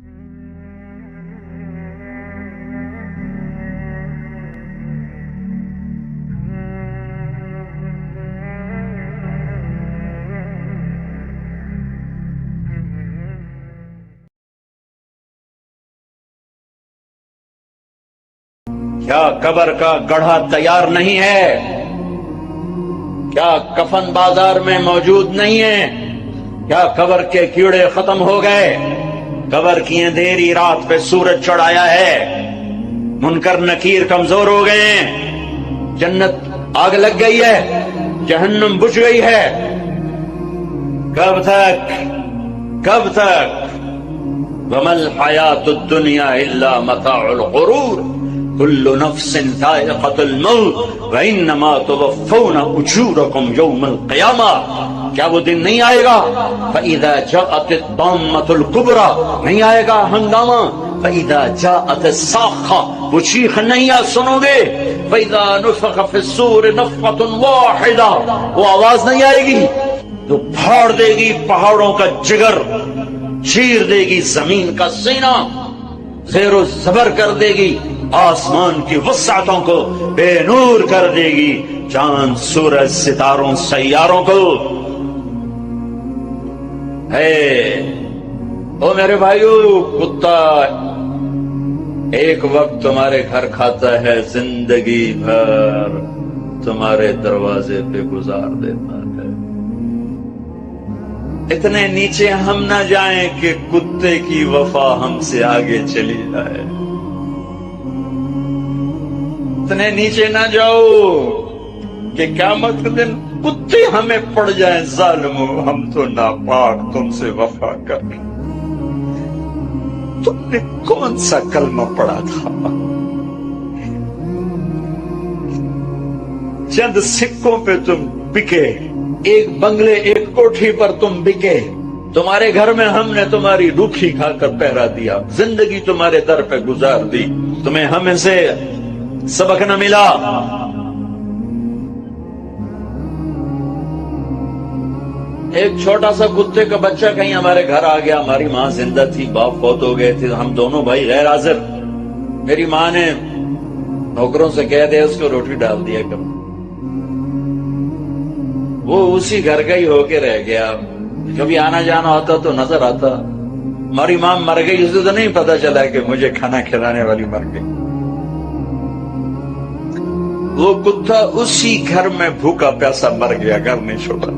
کیا قبر کا گڑھا تیار نہیں ہے؟ کیا کفن بازار میں موجود نہیں ہے؟ کیا قبر کے کیڑے ختم ہو گئے؟ قبر کی اندھیری رات پہ سورج چڑھ آیا ہے، منکر نکیر کمزور ہو گئے ہیں، جنت آگ لگ گئی ہے، جہنم بجھ گئی ہے۔ کب تک؟ کب تک؟ وَمَا الْحَيَاةُ الدُّنْيَا إِلَّا مَتَاعُ الْغُرُورِ كُلُّ نَفْسٍ ذَائِقَةُ الْمَوْتِ وَإِنَّمَا تُوَفَّوْنَ أُجُورَكُمْ يَوْمَ الْقِيَامَةِ۔ کیا وہ دن نہیں آئے گا؟ فَإِذَا جَاءَتِ الطَّامَّةُ الْكُبْرَىٰ، نہیں آئے گا ہنگامہ؟ فَإِذَا جَاءَتِ الصَّاخَّةُ، وہ چیخ نہیں سنو گے؟ فَإِذَا نُفِخَ فِي الصُّورِ نَفْخَةٌ وَاحِدَةٌ، وہ آواز نہیں آئے گی تو پھاڑ دے گی پہاڑوں کا جگر، چیر دے گی زمین کا سینہ، زیر و زبر کر دے گی آسمان کی وسعتوں کو، بے نور کر دے گی چاند سورج ستاروں سیاروں کو۔ او میرے بھائیو، کتا ایک وقت تمہارے گھر کھاتا ہے، زندگی بھر تمہارے دروازے پہ گزار دیتا ہے۔ اتنے نیچے ہم نہ جائیں کہ کتے کی وفا ہم سے آگے چلی جائے، اتنے نیچے نہ جاؤ کہ قیامت کے دن کتے ہمیں پڑ جائیں، ظالمو ہم تو ناپاک تم سے وفا کر۔ تم نے کون سا کلمہ پڑھا تھا؟ چند سکوں پہ تم بکے، ایک بنگلے ایک کوٹھی پر تم بکے، تمہارے گھر میں ہم نے تمہاری روکھی کھا کر پہرا دیا، زندگی تمہارے در پہ گزار دی، تمہیں ہمیں سے سبق نہ ملا۔ ایک چھوٹا سا کتے کا بچہ کہیں ہمارے گھر آ گیا، ہماری ماں زندہ تھی، باپ فوت ہو گئے تھے، ہم دونوں بھائی غیر حاضر۔ میری ماں نے نوکروں سے کہہ دیا اس کو روٹی ڈال دیا کرو، وہ اسی گھر کا ہی ہو کے رہ گیا، کبھی آنا جانا ہوتا تو نظر آتا۔ ہماری ماں مر گئی، اسے تو نہیں پتا چلا کہ مجھے کھانا کھلانے والی مر گئی۔ وہ کتا اسی گھر میں بھوکا پیاسا مر گیا، گھر نہیں چھوڑا۔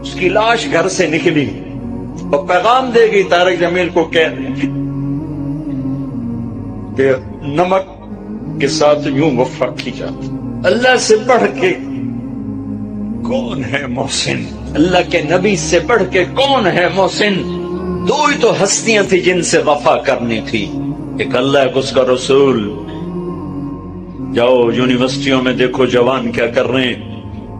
اس کی لاش گھر سے نکلی اور پیغام دے گی طارق جمیل کو کہ نمک کے ساتھ یوں وفا کی جاتی۔ اللہ سے بڑھ کے کون ہے محسن؟ اللہ کے نبی سے بڑھ کے کون ہے محسن؟ دو ہی تو ہستیاں تھی جن سے وفا کرنی تھی، ایک اللہ ایک اس کا رسول۔ جاؤ یونیورسٹیوں میں دیکھو جوان کیا کر رہے ہیں،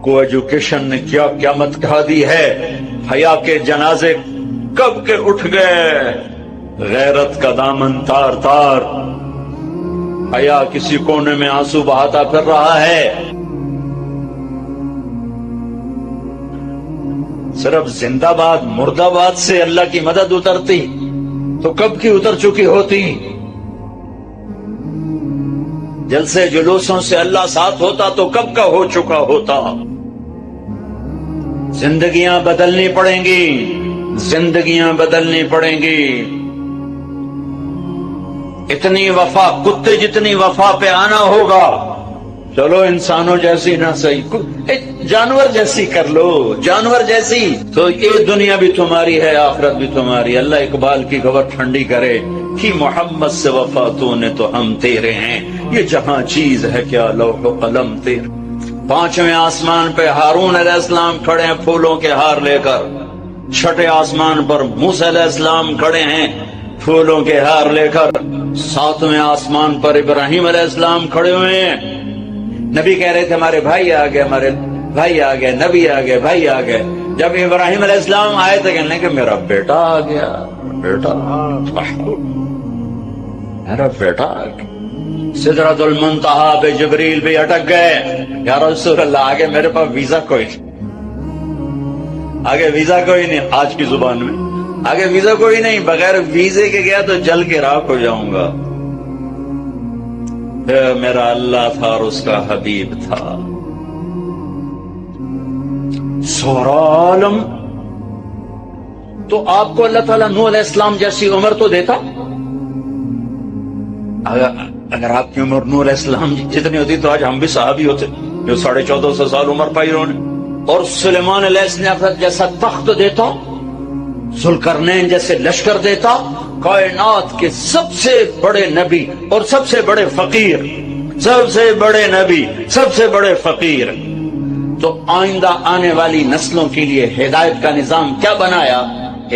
کو ایجوکیشن نے کیا قیامت کھا دی ہے، حیا کے جنازے کب کے اٹھ گئے، غیرت کا دامن تار تار، حیا کسی کونے میں آنسو بہاتا پھر رہا ہے۔ صرف زندہ باد مردہ باد سے اللہ کی مدد اترتی تو کب کی اتر چکی ہوتی، جلسے جلوسوں سے اللہ ساتھ ہوتا تو کب کا ہو چکا ہوتا۔ زندگیاں بدلنی پڑیں گی، زندگیاں بدلنی پڑیں گی۔ اتنی وفا، کتے جتنی وفا پہ آنا ہوگا۔ چلو انسانوں جیسی نہ صحیح، جانور جیسی کر لو، جانور جیسی، تو یہ دنیا بھی تمہاری ہے، آخرت بھی تمہاری۔ اللہ اقبال کی خبر ٹھنڈی کرے کہ محمد سے وفا تو نے تو ہم تیرے ہیں، یہ جہاں چیز ہے کیا لوح و قلم تیرے۔ پانچویں آسمان پہ ہارون علیہ السلام کھڑے ہیں پھولوں کے ہار لے کر، چھٹے آسمان پر موسیٰ علیہ السلام کھڑے ہیں پھولوں کے ہار لے کر، ساتویں آسمان پر ابراہیم علیہ السلام کھڑے ہوئے ہیں۔ نبی کہہ رہے تھے ہمارے بھائی آ گئے، ہمارے بھائی آ گئے، نبی آ گئے، بھائی آ گئے۔ جب ابراہیم علیہ السلام آئے تو کہنے کہ میرا بیٹا آ گیا، بیٹا میرا بیٹا آ گیا۔ سدرۃ المنتہا پہ جبریل بھی اٹک گئے، یا رسول اللہ آگے میرے پاس ویزا کوئی نہیں، آگے ویزا کوئی نہیں، آج کی زبان میں آگے ویزا کوئی نہیں، بغیر ویزے کے گیا تو جل کے راکھ ہو جاؤں گا۔ میرا اللہ تھا اور اس کا حبیب تھا۔ سورا عالم تو آپ کو اللہ تعالیٰ نوح علیہ السلام جیسی عمر تو دیتا۔ اگر آپ کی عمر نوح علیہ السلام جتنی ہوتی تو آج ہم بھی صحابی ہوتے جو 1450 سال عمر پائی انہوں نے۔ اور سلیمان علیہ السلام جیسا تخت دیتا، ذوالقرنین جیسے لشکر دیتا، کائنات کے سب سے بڑے نبی اور سب سے بڑے فقیر، سب سے بڑے نبی، سب سے بڑے فقیر، تو آئندہ آنے والی نسلوں کے لیے ہدایت کا نظام کیا بنایا؟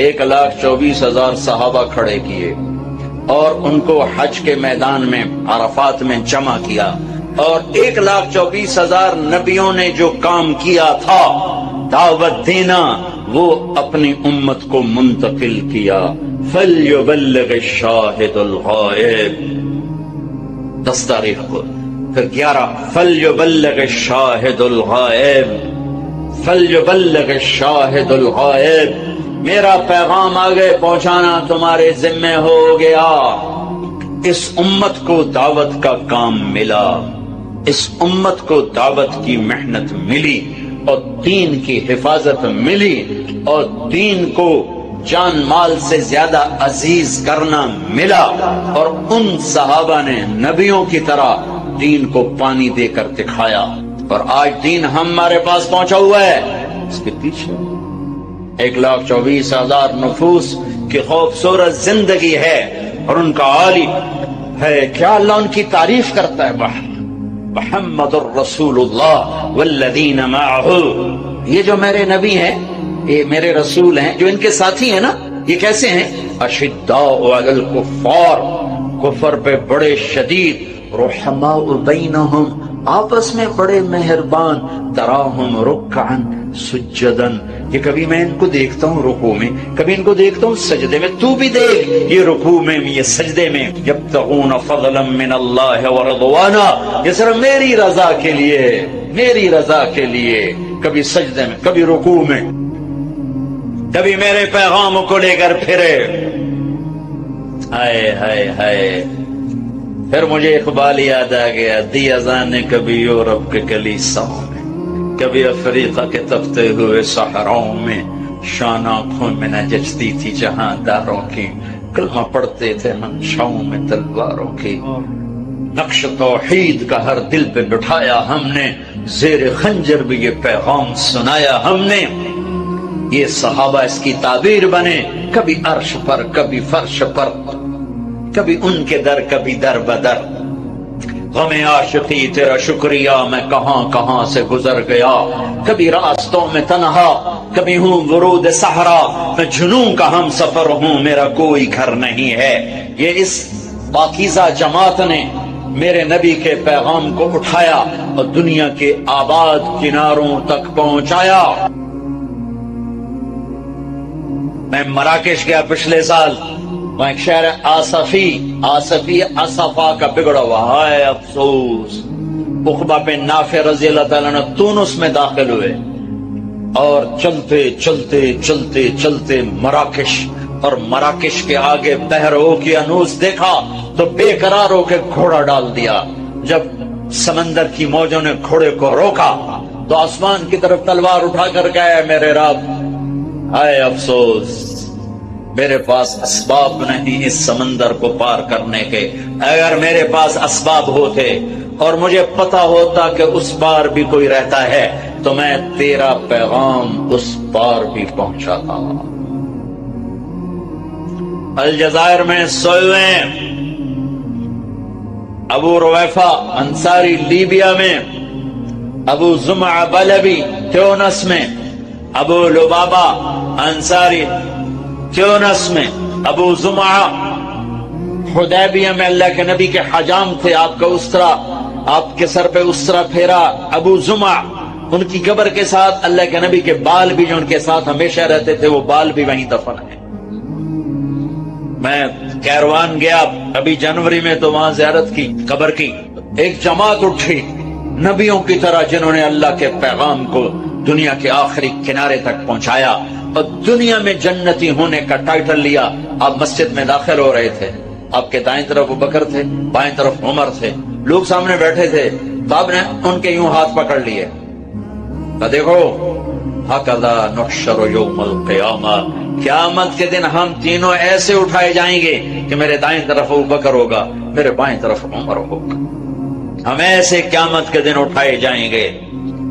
1,24,000 صحابہ کھڑے کیے اور ان کو حج کے میدان میں عرفات میں جمع کیا، اور 1,24,000 نبیوں نے جو کام کیا تھا دعوت دینا، وہ اپنی امت کو منتقل کیا۔ فَلْيُبَلِّغِ الشَّاهِدُ الْغَائِبَ، 10 تاریخ کو، پھر 11 فَلْيُبَلِّغِ الشَّاهِدُ الْغَائِبَ، فَلْيُبَلِّغِ الشَّاهِدُ الْغَائِبَ، میرا پیغام آگے پہنچانا تمہارے ذمہ ہو گیا۔ اس امت کو دعوت کا کام ملا، اس امت کو دعوت کی محنت ملی اور دین کی حفاظت ملی، اور دین کو جان مال سے زیادہ عزیز کرنا ملا، اور ان صحابہ نے نبیوں کی طرح دین کو پانی دے کر دکھایا، اور آج دین ہمارے پاس پہنچا ہوا ہے۔ اس کے پیچھے 1,24,000 نفوس کی خوبصورت زندگی ہے، اور ان کا عالی ہے کیا اللہ ان کی تعریف کرتا ہے، محمد الرسول اللہ والذین معہ، یہ جو میرے نبی ہیں، یہ میرے رسول ہیں، جو ان کے ساتھی ہیں نا، یہ کیسے ہیں؟ اشداء علی الکفار، کفر پہ بڑے شدید، رحماء بینہم، آپس میں بڑے مہربان، تراہم رکعا سجدا، یہ کبھی میں ان کو دیکھتا ہوں رکوع میں، کبھی ان کو دیکھتا ہوں سجدے میں، تو بھی دیکھ یہ رکوع میں، یہ سجدے میں، یبتغون فضلا من اللہ ورضوانا، یہ صرف میری رضا کے لیے، میری رضا کے لیے، کبھی سجدے میں، کبھی رکوع میں، کبھی میرے پیغام کو لے کر پھرے۔ ہائے ہائے ہائے، پھر مجھے اقبال یاد آ گیا، دی اذان کبھی یورپ کے کلیساؤں میں، کبھی افریقہ کے تپتے ہوئے صحراؤں میں، شان آنکھوں میں نہ جچتی تھی جہاں داروں کی، کلمہ پڑھتے تھے منشاؤں میں تلواروں کی، نقش توحید کا ہر دل پہ بٹھایا ہم نے، زیر خنجر بھی یہ پیغام سنایا ہم نے۔ یہ صحابہ اس کی تعبیر بنے، کبھی عرش پر، کبھی فرش پر، کبھی ان کے در، کبھی در بدر۔ غم عاشقی تیرا شکریہ میں کہاں کہاں سے گزر گیا، کبھی راستوں میں تنہا، کبھی ہوں ورود صحرا، میں جنوں کا ہم سفر ہوں، میرا کوئی گھر نہیں ہے۔ یہ اس پاکیزہ جماعت نے میرے نبی کے پیغام کو اٹھایا اور دنیا کے آباد کناروں تک پہنچایا۔ میں مراکش گیا پچھلے سال، وہاں ایک شہر آصفی اصفا کا بگڑا ہوا، ہائے افسوس، عقبہ بن نافع رضی اللہ تعالیٰ نے تونس میں داخل ہوئے، اور چلتے چلتے چلتے چلتے مراکش، اور مراکش کے آگے بحر اوقیانوس دیکھا تو بے قرار ہو کے گھوڑا ڈال دیا۔ جب سمندر کی موجوں نے گھوڑے کو روکا تو آسمان کی طرف تلوار اٹھا کر گئے، میرے رب ہائے افسوس، میرے پاس اسباب نہیں اس سمندر کو پار کرنے کے، اگر میرے پاس اسباب ہوتے اور مجھے پتا ہوتا کہ اس پار بھی کوئی رہتا ہے تو میں تیرا پیغام اس پار بھی پہنچاتا۔ الجزائر میں سوئے ابو رویفہ انصاری لیبیا میں، ابو زمع بلبی تیونس میں، ابو لبابہ انصاری تیونس میں، ابو زمع حدیبیہ میں اللہ کے نبی کے حجام تھے، آپ کا اسرا، آپ کے سر پہ اسرا پھیرا ابو زمع، ان کی قبر کے ساتھ اللہ کے نبی کے بال بھی جو ان کے ساتھ ہمیشہ رہتے تھے وہ بال بھی وہیں دفن ہیں۔ میں کیروان گیا ابھی جنوری میں تو وہاں زیارت کی قبر کی، ایک جماعت اٹھی نبیوں کی طرح جنہوں نے اللہ کے پیغام کو دنیا کے آخری کنارے تک پہنچایا، اور دنیا میں جنتی ہونے کا ٹائٹل لیا. آپ مسجد میں داخل ہو رہے تھے, آپ کے دائیں طرف ابو بکر تھے, بائیں طرف عمر تھے, لوگ سامنے بیٹھے تھے, تو آپ نے ان کے یوں ہاتھ پکڑ لیے, تو دیکھو ہکذا نحشر یوم القیامہ, قیامت کے دن ہم تینوں ایسے اٹھائے جائیں گے کہ میرے دائیں طرف ابو بکر ہوگا, میرے بائیں طرف عمر ہوگا, ہم ایسے قیامت کے دن اٹھائے جائیں گے.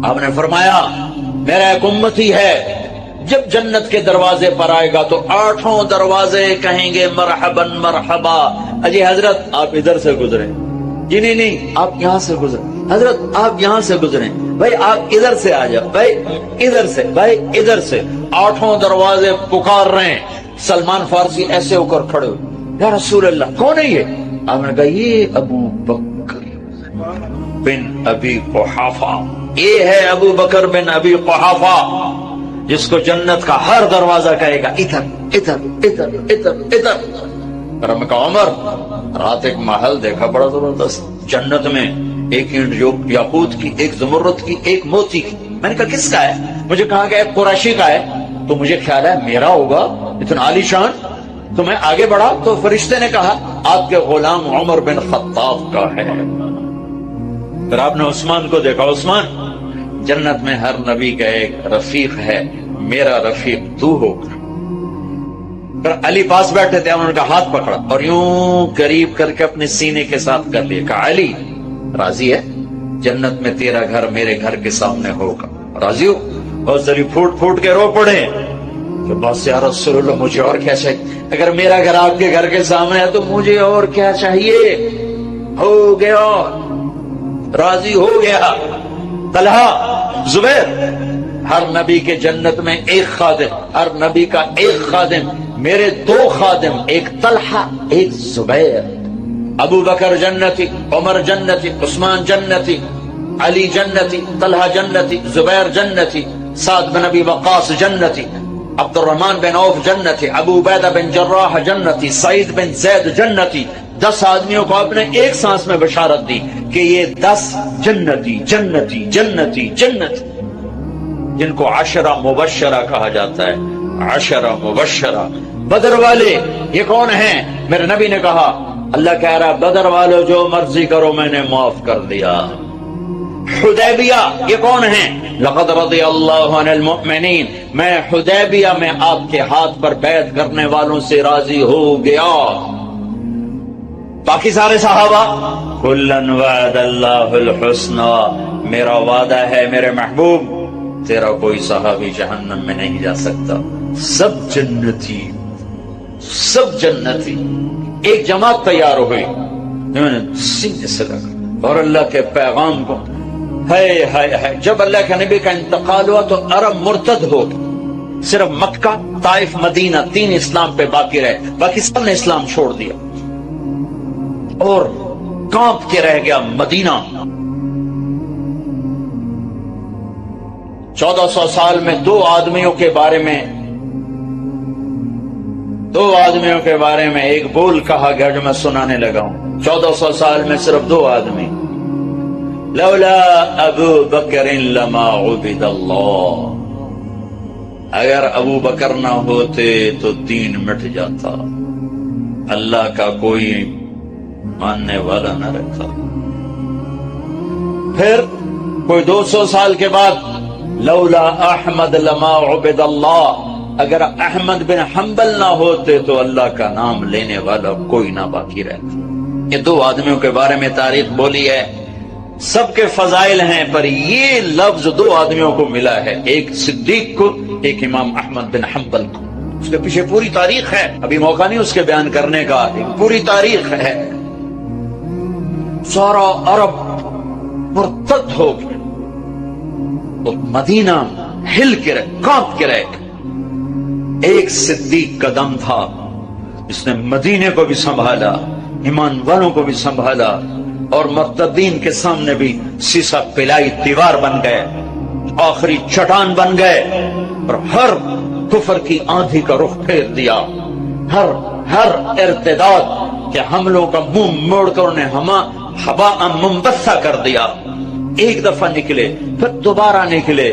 آپ نے فرمایا میرا ایک امتی ہے, جب جنت کے دروازے پر آئے گا تو 8 دروازے کہیں گے مرحبا مرحبا. اجی حضرت آپ ادھر سے گزرے, جی نہیں آپ یہاں سے گزرے, حضرت آپ یہاں سے گزریں, بھائی آپ ادھر سے آ جاؤ, بھائی ادھر سے, بھائی ادھر سے. 8 دروازے پکار رہے ہیں. سلمان فارسی ایسے ہو کر کھڑے ہوئے, یا رسول اللہ کون ہے یہ؟ آپ نے کہا یہ ابو بکر بن ابی قحافہ, یہ ہے ابو بکر بن ابی قحافہ جس کو جنت کا ہر دروازہ کہے گا ادھر ادھر ادھر ادھر ادھر. اور میں کہا عمر, رات ایک محل دیکھا بڑا زبردست جنت میں, ایک اینٹ جو یاقوت کی, ایک زمرد کی, ایک موتی کی. میں نے کہا کس کا ہے؟ مجھے کہا کہ ایک قریشی کا ہے. تو مجھے خیال ہے میرا ہوگا, اتنا عالی شان. تو میں آگے بڑھا تو فرشتے نے کہا آپ کے غلام عمر بن خطاب کا ہے. پھر آپ نے عثمان کو دیکھا, عثمان جنت میں ہر نبی کا ایک رفیق ہے, میرا رفیق تو ہوگا. پھر علی پاس بیٹھے تھے, انہوں نے کہا ہاتھ پکڑا اور یوں قریب کر کے اپنے سینے کے ساتھ کر لیا. کہا علی راضی ہے, جنت میں تیرا گھر میرے گھر کے سامنے ہوگا, راضی ہو؟ اور ذری پھوٹ پھوٹ کے رو پڑے کہ بس یا رسول اللہ مجھے اور کیا چاہیے, اگر میرا گھر آپ کے گھر کے سامنے ہے تو مجھے اور کیا چاہیے. ہو گیا, راضی ہو گیا. طلحہ زبیر, ہر نبی کے جنت میں ایک خادم, ہر نبی کا ایک خادم. میرے 2 خادم, ایک طلحہ ایک زبیر. ابو بکر جنتی, عمر جنتی, عثمان جنتی, علی جنتی, طلحہ جنتی, زبیر جنتی, سعد بن ابی وقاص جنتی, عبد الرحمن بن عوف جنتی, ابو عبیدہ بن جراح جنتی, سعید بن زید جنتی. 10 آدمیوں کو آپ نے ایک سانس میں بشارت دی کہ یہ 10 جنتی جنتی جنتی جنتی, جن کو 10 مبشرہ کہا جاتا ہے. 10 مبشرہ. بدر والے یہ کون ہیں؟ میرے نبی نے کہا اللہ کہہ رہا بدر والو جو مرضی کرو میں نے معاف کر دیا. حدیبیہ یہ کون ہیں؟ لقد رضی اللہ عن المؤمنین, میں حدیبیہ میں آپ کے ہاتھ پر بیعت کرنے والوں سے راضی ہو گیا. باقی سارے صحابہ کلن وعد اللہ الحسنى, میرا وعدہ ہے میرے محبوب تیرا کوئی صحابی جہنم میں نہیں جا سکتا. سب جنتی, سب جنتی. ایک جماعت تیار ہو گئی, انہوں نے سینے سے لگا اور اللہ کے پیغام کو ہائے ہائے ہائے. جب اللہ کے نبی کا انتقال ہوا تو عرب مرتد ہو گئے. صرف مکہ, طائف, مدینہ 3 اسلام پہ باقی رہے, باقی سب نے اسلام چھوڑ دیا اور کانپ کے رہ گیا مدینہ. 1400 سال میں 2 آدمیوں کے بارے میں ایک بول کہا گیا جو میں سنانے لگا ہوں. 1400 سال میں صرف 2 آدمی. لولا ابو بکر لما عبد اللہ, اگر ابو بکر نہ ہوتے تو دین مٹ جاتا, اللہ کا کوئی ماننے والا نہ رہتا. پھر کوئی 200 سال کے بعد لولا احمد لما عبد اللہ, اگر احمد بن حنبل نہ ہوتے تو اللہ کا نام لینے والا کوئی نہ باقی رہتا. یہ 2 آدمیوں کے بارے میں تاریخ بولی ہے, سب کے فضائل ہیں, پر یہ لفظ 2 آدمیوں کو ملا ہے, ایک صدیق کو, ایک امام احمد بن حنبل کو. اس کے پیچھے پوری تاریخ ہے, ابھی موقع نہیں اس کے بیان کرنے کا, ایک پوری تاریخ ہے. سارا عرب مرتد ہو گیا تو مدینہ ہل کے رہ, کانپ کے رہ. ایک صدیق کا دم تھا جس نے مدینے کو بھی سنبھالا, ایمان والوں کو بھی سنبھالا, اور مرتدین کے سامنے بھی سیسا پلائی دیوار بن گئے, آخری چٹان بن گئے, اور ہر کفر کی آندھی کا رخ پھیر دیا. ہر ارتداد کے حملوں کا منہ موڑ کر انہیں ہوا منبثہ کر دیا. ایک دفعہ نکلے, پھر دوبارہ نکلے,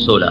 16।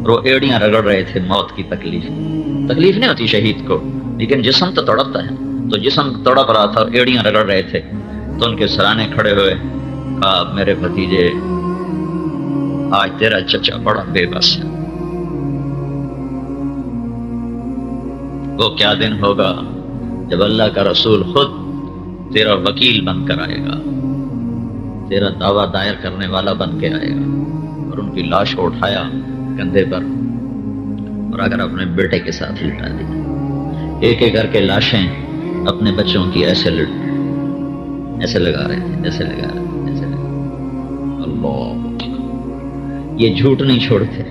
اور وہ ایڑیاں رگڑ رہے تھے موت کی تکلیف نہیں ہوتی شہید کو، لیکن جسم تو تڑپتا ہے، تو جسم تڑپ رہا تھا اور ایڑیاں رگڑ رہے تھے، تو ان کے سرانے کھڑے ہوئے کہا میرے بھتیجے آج تیرا چچا بڑا بے بس ہے، وہ کیا دن ہوگا جب اللہ کا رسول خود تیرا وکیل بن کر آئے گا، تیرا دعویٰ دائر کرنے والا بن کے آئے گا۔ اور ان کی لاش کو اٹھایا کندھے پر اور اگر اپنے بیٹے کے ساتھ لٹا دیا، ایک ایک کر کے لاشیں اپنے بچوں کی ایسے لگا رہے تھے، ایسے لگا رہے، اللہ، یہ جھوٹ نہیں چھوڑتے،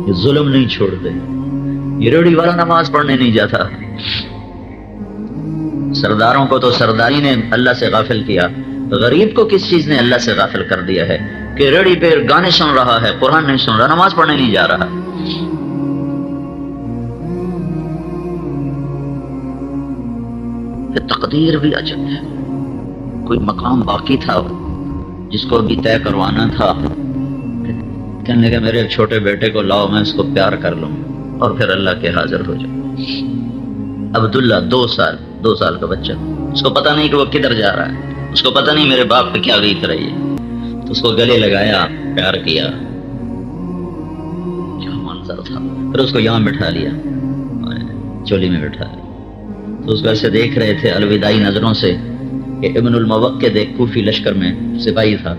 یہ ظلم نہیں چھوڑتے، یہ ریڑھی والا نماز پڑھنے نہیں جاتا۔ سرداروں کو تو سرداری نے اللہ سے غافل کیا، غریب کو کس چیز نے اللہ سے غافل کر دیا ہے کہ ریڑھی پہ گانے سن رہا ہے، قرآن نہیں سن رہا، نماز پڑھنے نہیں جا رہا۔ یہ تقدیر بھی عجب ہے، کوئی مقام باقی تھا جس کو بھی طے کروانا تھا، کہنے لگا میرے ایک چھوٹے بیٹے کو لاؤ، میں اس کو پیار کر لوں اور پھر اللہ کے حاضر ہو جاؤ۔ عبداللہ 2 سال کا بچہ، اس کو پتہ نہیں کہ وہ کدھر جا رہا ہے، اس کو پتہ نہیں میرے باپ پہ کیا بیت رہی ہے، تو اس کو گلے لگایا، پیار کیا، کیا منظر تھا۔ پھر اس کو یہاں بٹھا لیا، چولی میں بٹھا لیا، تو اس کو ایسے دیکھ رہے تھے الوداعی نظروں سے کہ ابن الموقد ایک کوفی لشکر میں سپاہی تھا،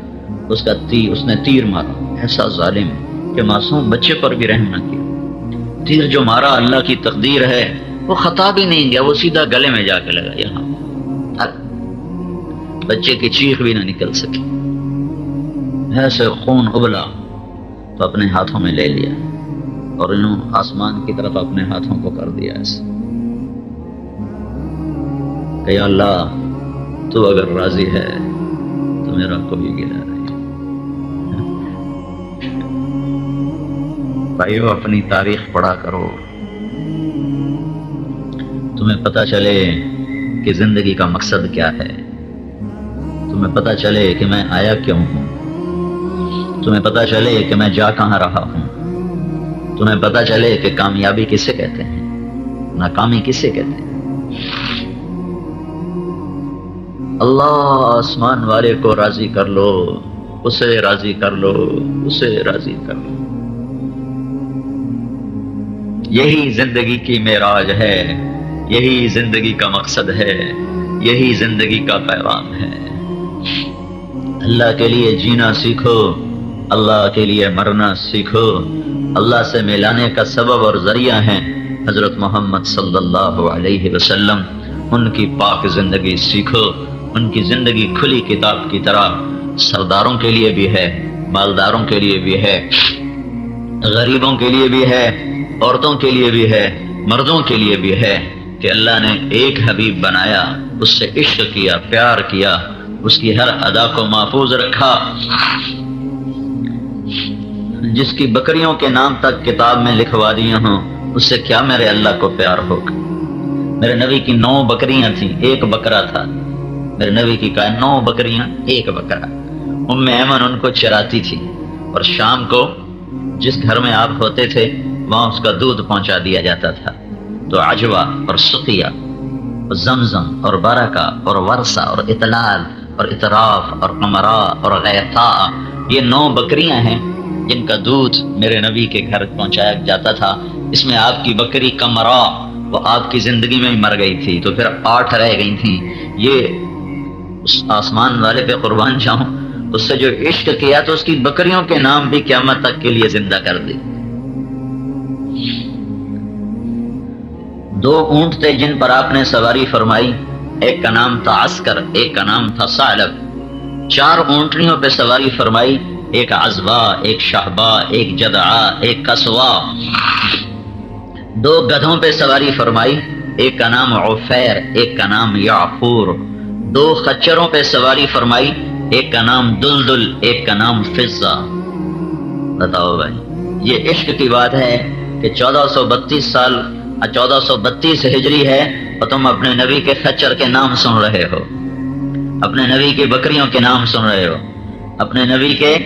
اس نے تیر مارا، ایسا ظالم کہ معصوم بچے پر بھی رحم نہ کیا، تیر جو مارا اللہ کی تقدیر ہے، وہ خطا بھی نہیں گیا، وہ سیدھا گلے میں جا کے لگا، یہاں بچے کی چیخ بھی نہ نکل سکی، ایسے خون ابلا، تو اپنے ہاتھوں میں لے لیا اور انہوں آسمان کی طرف اپنے ہاتھوں کو کر دیا ایسے کہ یا اللہ تو اگر راضی ہے تو میرا کوئی گلہ نہیں۔ بھائیو اپنی تاریخ پڑھا کرو، تمہیں پتہ چلے کہ زندگی کا مقصد کیا ہے، تمہیں پتہ چلے کہ میں آیا کیوں ہوں، تمہیں پتہ چلے کہ میں جا کہاں رہا ہوں، تمہیں پتہ چلے کہ کامیابی کسے کہتے ہیں، ناکامی کسے کہتے ہیں۔ اللہ آسمان والے کو راضی کر لو، اسے راضی کر لو، اسے راضی کر لو، یہی زندگی کی معراج ہے، یہی زندگی کا مقصد ہے، یہی زندگی کا پیغام ہے۔ اللہ کے لیے جینا سیکھو، اللہ کے لیے مرنا سیکھو، اللہ سے ملانے کا سبب اور ذریعہ ہیں حضرت محمد صلی اللہ علیہ وسلم، ان کی پاک زندگی سیکھو، ان کی زندگی کھلی کتاب کی طرح سرداروں کے لیے بھی ہے، مالداروں کے لیے بھی ہے، غریبوں کے لیے بھی ہے، عورتوں کے لیے بھی ہے، مردوں کے لیے بھی ہے، کہ اللہ نے ایک حبیب بنایا، اس سے عشق کیا، پیار کیا، اس کی ہر ادا کو محفوظ رکھا، جس کی بکریوں کے نام تک کتاب میں لکھوا دیے ہوں، اس سے کیا میرے اللہ کو پیار ہوگا۔ میرے نبی کی 9 بکریاں تھیں، 1 بکرا تھا، میرے نبی کی کہا 9 بکریاں 1 بکرا، ام ایمن ان کو چراتی تھی، اور شام کو جس گھر میں آپ ہوتے تھے وہاں اس کا دودھ پہنچا دیا جاتا تھا، تو عجوہ اور سقیہ اور زمزم اور برکہ اور ورثہ اور اطلال اور اطراف اور قمرا اور غیثا، یہ 9 بکریاں ہیں جن کا دودھ میرے نبی کے گھر پہنچایا جاتا تھا۔ اس میں آپ کی بکری قمرا وہ آپ کی زندگی میں ہی مر گئی تھی، تو پھر 8 رہ گئی تھیں۔ یہ اس آسمان والے پہ قربان جاؤں، اس سے جو عشق کیا تو اس کی بکریوں کے نام بھی قیامت تک کے لیے زندہ کر دی۔ 2 اونٹ تھے جن پر آپ نے سواری فرمائی، ایک کا نام تھا عسکر، ایک کا نام تھا ثعلب۔ 4 اونٹنیوں پہ سواری فرمائی، ایک عزبا، ایک شہبا، ایک جدعا، ایک قصوا۔ 2 گدھوں پہ سواری فرمائی، ایک کا نام عفیر، ایک کا نام یعفور۔ 2 خچروں پہ سواری فرمائی، ایک کا نام دلدل، ایک کا نام فضہ۔ بتاؤ بھائی، یہ عشق کی بات ہے کہ 1432 ہجری ہے اور تم اپنے نبی کے خچر کے نام سن رہے ہو، اپنے نبی کی بکریوں کے نام سن رہے ہو، اپنے نبی کے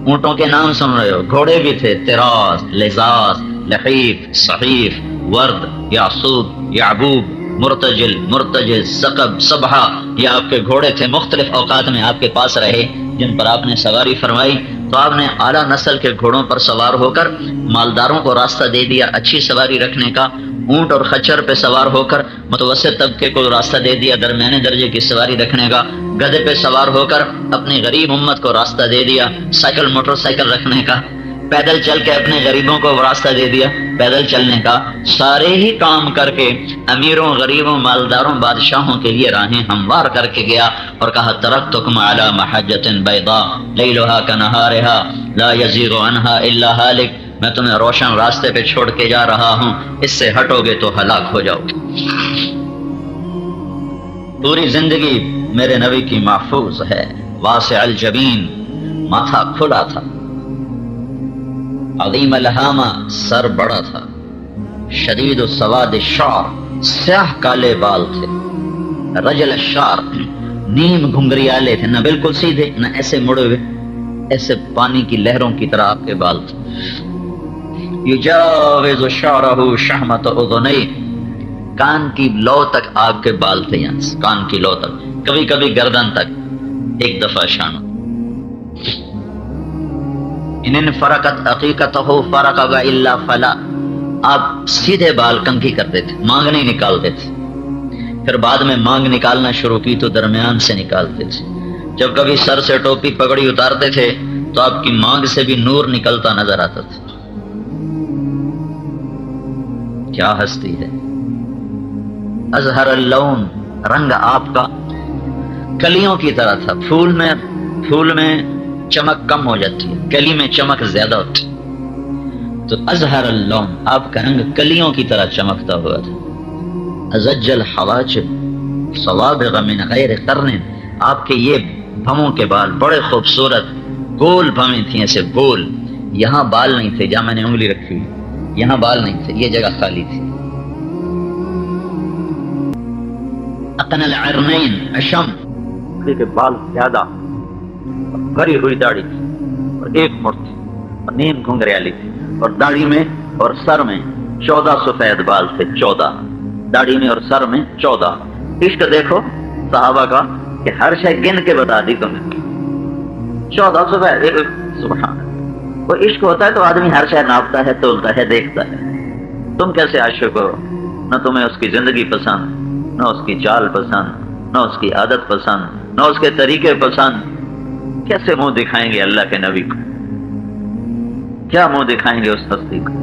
اونٹوں کے نام سن رہے ہو، گھوڑے بھی تھے، تراس، لزاز، لحیف، صحیف، ورد، یعصوب، یعبوب، مرتجل، مرتجز، ثقب، صبحہ، یہ آپ کے گھوڑے تھے، مختلف اوقات میں آپ کے پاس رہے جن پر آپ نے سواری فرمائی۔ تو آپ نے اعلیٰ نسل کے گھوڑوں پر سوار ہو کر مالداروں کو راستہ دے دیا اچھی سواری رکھنے کا، اونٹ اور خچر پہ سوار ہو کر متوسط طبقے کو راستہ دے دیا درمیانے درجے کی سواری رکھنے کا، گدھے پہ سوار ہو کر اپنی غریب امت کو راستہ دے دیا سائیکل موٹر سائیکل رکھنے کا، پیدل چل کے اپنے غریبوں کو راستہ دے دیا پیدل چلنے کا، سارے ہی کام کر کے امیروں، غریبوں، مالداروں، بادشاہوں کے لیے راہیں ہموار کر کے گیا اور کہا ترکتکم علی محجۃ بیضاء لیلھا کنہارھا لا یزیغ عنہا الا ہالک، میں تمہیں روشن راستے پہ چھوڑ کے جا رہا ہوں، اس سے ہٹو گے تو ہلاک ہو جاؤ گے۔ پوری زندگی میرے نبی کی محفوظ ہے، واسع الجبین، ماتھا کھلا تھا، عظیم الہامہ، سر بڑا تھا، شدید السواد الشعر، سیاہ کالے بال تھے، رجل الشعر، نیم گھنگریالے تھے، نہ بالکل سیدھے نہ ایسے مڑے ہوئے، ایسے پانی کی لہروں کی طرح آپ کے بال تھے، یجاوز شعرہ شحمۃ اذنیہ، کان کی لو تک آپ کے بال تھے، یہاں سے کان کی لو تک، کبھی کبھی گردن تک، ایک دفعہ شانوں۔ ان فرقت عقیقتہ فرق الا فلا، آپ سیدھے بال کنگھی کرتے تھے، مانگ نہیں نکالتے تھے، پھر بعد میں مانگ نکالنا شروع کی تو درمیان سے نکالتے تھے، جب کبھی سر سے ٹوپی پگڑی اتارتے تھے تو آپ کی مانگ سے بھی نور نکلتا نظر آتا تھا۔ کیا ہستی ہے، ازہر اللون، رنگ آپ کا کلیوں کی طرح تھا، پھول میں چمک کم ہو جاتی ہے، کلی میں چمک زیادہ ہوتی، تو ازہر اللون، آپ کا رنگ کلیوں کی طرح چمکتا ہوا تھا۔ ازج الحواجب صوابغ من غیر قرن، آپ کے یہ بھموں کے بال بڑے خوبصورت گول بھمیں تھیں، ایسے گول، یہاں بال نہیں تھے جہاں میں نے انگلی رکھی ہوئی، یہاں بال نہیں تھے، یہ جگہ خالی تھی۔ اقن العرنین، اشم، کے بال زیادہ، بھری ہوئی داڑھی تھی اور ایک مٹھ تھی اور نیم گھنگریالی تھی، اور داڑھی میں اور سر میں 14 سفید بال تھے، 14 داڑھی میں اور سر میں 14۔ عشق دیکھو صحابہ کا کہ ہر شے گن کے بتا دی تمہیں، 14 سفید، سبحان اللہ۔ وہ عشق ہوتا ہے تو آدمی ہر شے ناپتا ہے، تولتا ہے، دیکھتا ہے۔ تم کیسے عاشق ہو، نہ تمہیں اس کی زندگی پسند، نہ اس کی چال پسند، نہ اس کی عادت پسند، نہ اس کے طریقے پسند، کیسے منہ دکھائیں گے اللہ کے نبی کو، کیا منہ دکھائیں گے اس ہستی کو؟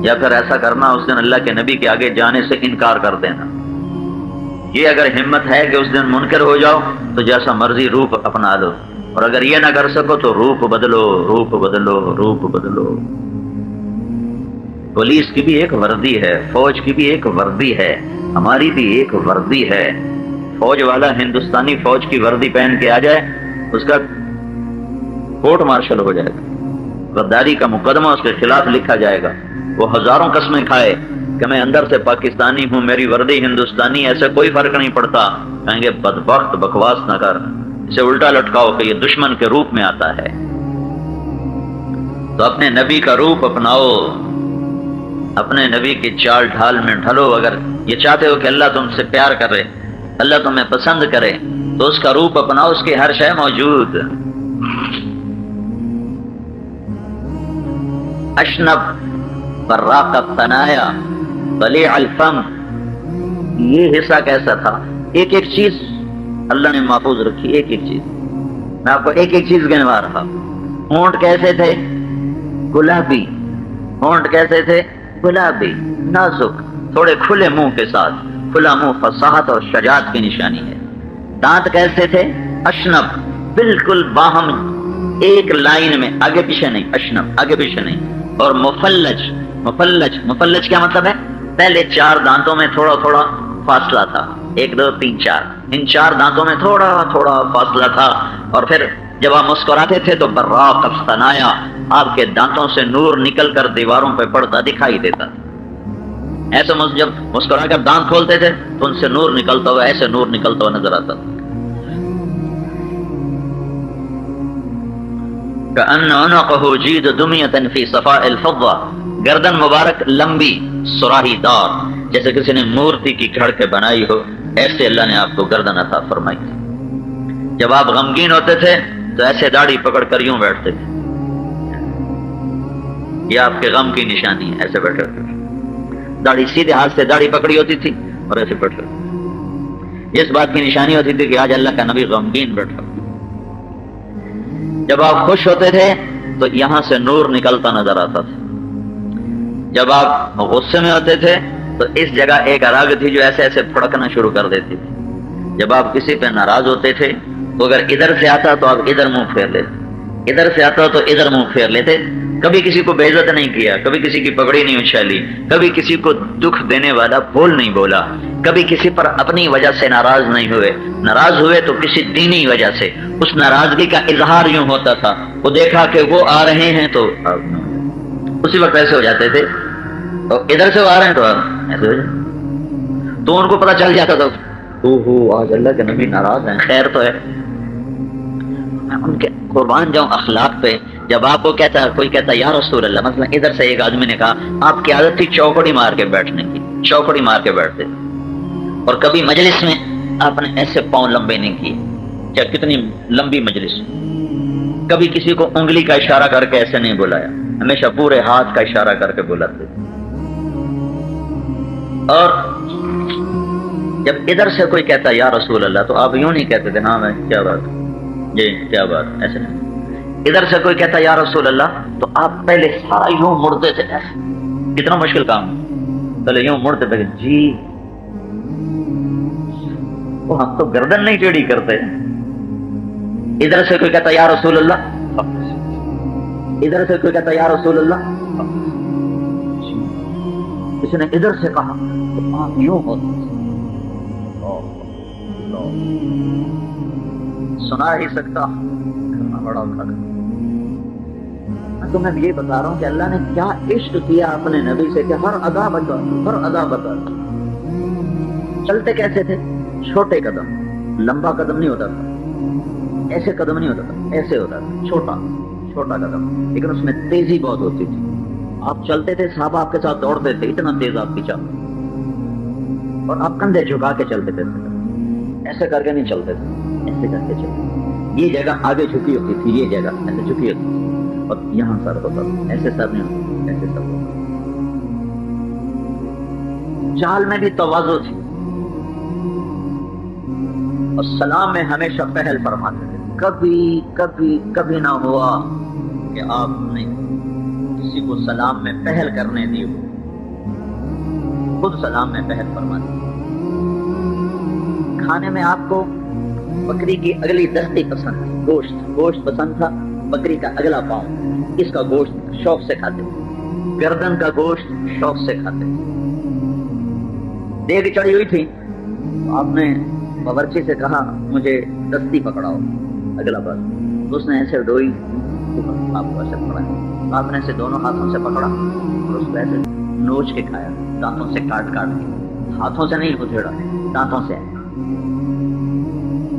یا پھر ایسا کرنا اس دن اللہ کے نبی کے آگے جانے سے انکار کر دینا۔ یہ اگر ہمت ہے کہ اس دن منکر ہو جاؤ تو جیسا مرضی روپ اپنا لو، اور اگر یہ نہ کر سکو تو روپ بدلو، روپ بدلو، روپ بدلو۔ پولیس کی بھی ایک وردی ہے، فوج کی بھی ایک وردی ہے، ہماری بھی ایک وردی ہے۔ فوج والا ہندوستانی فوج کی وردی پہن کے آ جائے، اس کا کورٹ مارشل ہو جائے گا، غداری کا مقدمہ اس کے خلاف لکھا جائے گا۔ وہ ہزاروں قسمیں کھائے کہ میں اندر سے پاکستانی ہوں، میری وردی ہندوستانی، ایسے کوئی فرق نہیں پڑتا، کہیں گے بدبخت، بکواس نہ کر، اسے الٹا لٹکاؤ کہ یہ دشمن کے روپ میں آتا ہے۔ تو اپنے نبی کا روپ اپناؤ، اپنے نبی کی چال ڈھال میں ڈھلو۔ اگر یہ چاہتے ہو کہ اللہ تم سے پیار کرے، اللہ تمہیں پسند کرے، تو اس کا روپ اپناؤ، اس کی ہر شے موجود۔ اشنب براق الثنایا بلیع الفم، یہ حصہ کیسا تھا؟ ایک ایک چیز اللہ نے محفوظ رکھی، ایک ایک چیز، میں آپ کو ایک ایک چیز گنوا رہا۔ ہونٹ کیسے تھے؟ گلابی، ہونٹ کیسے تھے؟ گلابی، نازک، تھوڑے کھلے منہ کے ساتھ، کھلا منہ فصاحت اور شجاعت کی نشانی ہے۔ دانت کیسے تھے؟ اشنب، بالکل باہم ایک لائن میں، آگے پیچھے نہیں، اشنب آگے پیچھے نہیں۔ اور مفلج، مفلج، مفلج کیا مطلب ہے؟ پہلے 4 دانتوں میں تھوڑا تھوڑا فاصلہ تھا، 1 2 3 4، ان 4 دانتوں میں تھوڑا تھوڑا فاصلہ تھا، اور پھر جب آپ مسکراتے تھے تو براق الثنایا، آپ کے دانتوں سے نور نکل کر دیواروں پہ پڑتا دکھائی دیتا تھا۔ ایسے جب مسکرا کر دانت کھولتے تھے تو ان سے نور نکلتا ہوا، ایسے نور نکلتا ہوا نظر آتا تھا۔ کأن عنقہ جید دمیۃ فی صفاء الفضہ، گردن مبارک لمبی سراہی دار، جیسے کسی نے مورتی کی گھڑ کے بنائی ہو، ایسے اللہ نے آپ کو گردن عطا فرمائی تھی۔ جب آپ غمگین ہوتے تھے تو ایسے داڑھی پکڑ کر یوں بیٹھتے تھے، یہ آپ کے غم کی نشانی ہے، ایسے بیٹھے ہوتے تھے، داڑھی سیدھے ہاتھ سے داڑھی پکڑی ہوتی تھی اور ایسے بیٹھے ہوتے، اس بات کی نشانی ہوتی تھی کہ آج اللہ کا نبی غمگین بیٹھا۔ جب آپ خوش ہوتے تھے تو یہاں سے نور نکلتا نظر آتا تھا، جب آپ غصے میں ہوتے تھے تو اس جگہ ایک رگ تھی جو ایسے ایسے پھڑکنا شروع کر دیتی تھی، جب آپ کسی پہ ناراض ہوتے تھے تو اگر ادھر سے آتا تو آپ ادھر منہ پھیر لیتے، ادھر سے آتا تو ادھر منہ پھیر لیتے، کبھی کسی کو بے عزت نہیں کیا، کبھی کسی کی پگڑی نہیں اچھالی، کبھی کسی کو دکھ دینے والا بول نہیں بولا، کبھی کسی پر اپنی وجہ سے ناراض نہیں ہوئے، ناراض ہوئے تو کسی دینی وجہ سے، اس ناراضگی کا اظہار یوں ہوتا تھا، وہ دیکھا کہ وہ آ رہے ہیں تو اسی وقت ایسے ہو جاتے تھے، اور ادھر سے وہ آ رہے ہیں تو ایسے ہو جاتے، تو ان کو پتہ چل جاتا تھا آج اللہ کے نبی ناراض ہیں، خیر تو ہے۔ میں ان کے قربان جاؤں اخلاق پہ، جب آپ کو کہتا ہے کوئی کہتا ہے یا رسول اللہ، مثلا ادھر سے ایک آدمی نے کہا آپ کی عادت تھی چوکڑی مار کے بیٹھنے کی، چوکڑی مار کے بیٹھتے، اور کبھی مجلس میں آپ نے ایسے پاؤں لمبے نہیں کیے، چاہے کتنی لمبی مجلس، کبھی کسی کو انگلی کا اشارہ کر کے ایسے نہیں بلایا، ہمیشہ پورے ہاتھ کا اشارہ کر کے بلاتے، اور جب ادھر سے کوئی کہتا یا رسول اللہ تو آپ یوں نہیں کہتے تھے ہاں میں کیا بات جی کیا بات، ایسے نہیں، ادھر سے کوئی کہتا یا رسول اللہ تو آپ پہلے سارا یوں مڑتے تھے، کتنا مشکل کام، پہلے یوں مڑتے تھے جی، وہ ہم تو گردن نہیں ٹیڑھی کرتے، ادھر سے کوئی کہتا یا رسول اللہ، ادھر سے کوئی کہتا یا رسول اللہ، کسی نے ادھر سے کہا تو آپ یوں ہوتے، سنا ہی سکتا بڑا میں تمہیں یہ بتا رہا ہوں کہ اللہ نے کیا عشق کیا اپنے نبی سے کہ ہر ادا بتا، ہر ادا بتا۔ چلتے کیسے تھے؟ چھوٹے قدم، لمبا قدم نہیں ہوتا تھا، ایسے قدم نہیں ہوتا تھا، ایسے ہوتا تھا، چھوٹا چھوٹا قدم، لیکن اس میں تیزی بہت ہوتی تھی، آپ چلتے تھے صحابہ آپ کے ساتھ دوڑتے تھے، اتنا تیز آپ کی چال، اور آپ کندھے جھکا کے چلتے تھے، ایسے کر کے نہیں چلتے تھے، ایسے کر کے چلتے، یہ جگہ آگے جھکی ہوتی تھی، یہ جگہ ایسے جھکی ہوتی تھی، اور یہاں سر ہوتا تھا، ایسے سر نہیں ہوتا، ایسے سر ہوتا، چال میں بھی تواضع تھی، اور سلام میں ہمیشہ پہل فرماتے تھے، کبھی کبھی کبھی نہ ہوا کہ آپ نے کسی کو سلام میں پہل کرنے دی ہو، خود سلام میں پہل فرماتے تھے۔ کھانے میں آپ کو بکری کی اگلی دستی پسند تھی، گوشت پسند تھا، بکری کا اگلا پاؤں، اس کا گوشت شوق سے کھاتے، گردن کا گوشت شوق سے کھاتے۔ دیگ چڑھی ہوئی تھی، آپ نے باورچی سے کہا مجھے دستی پکڑاؤ اگلا بار، تو اس نے ایسے ڈوئی، آپ کو ایسے پکڑا، آپ نے اسے دونوں ہاتھوں سے پکڑا اور اس کو ایسے نوچ کے کھایا، دانتوں سے کاٹ کے، ہاتھوں سے نہیں ادھیڑا، دانتوں سے،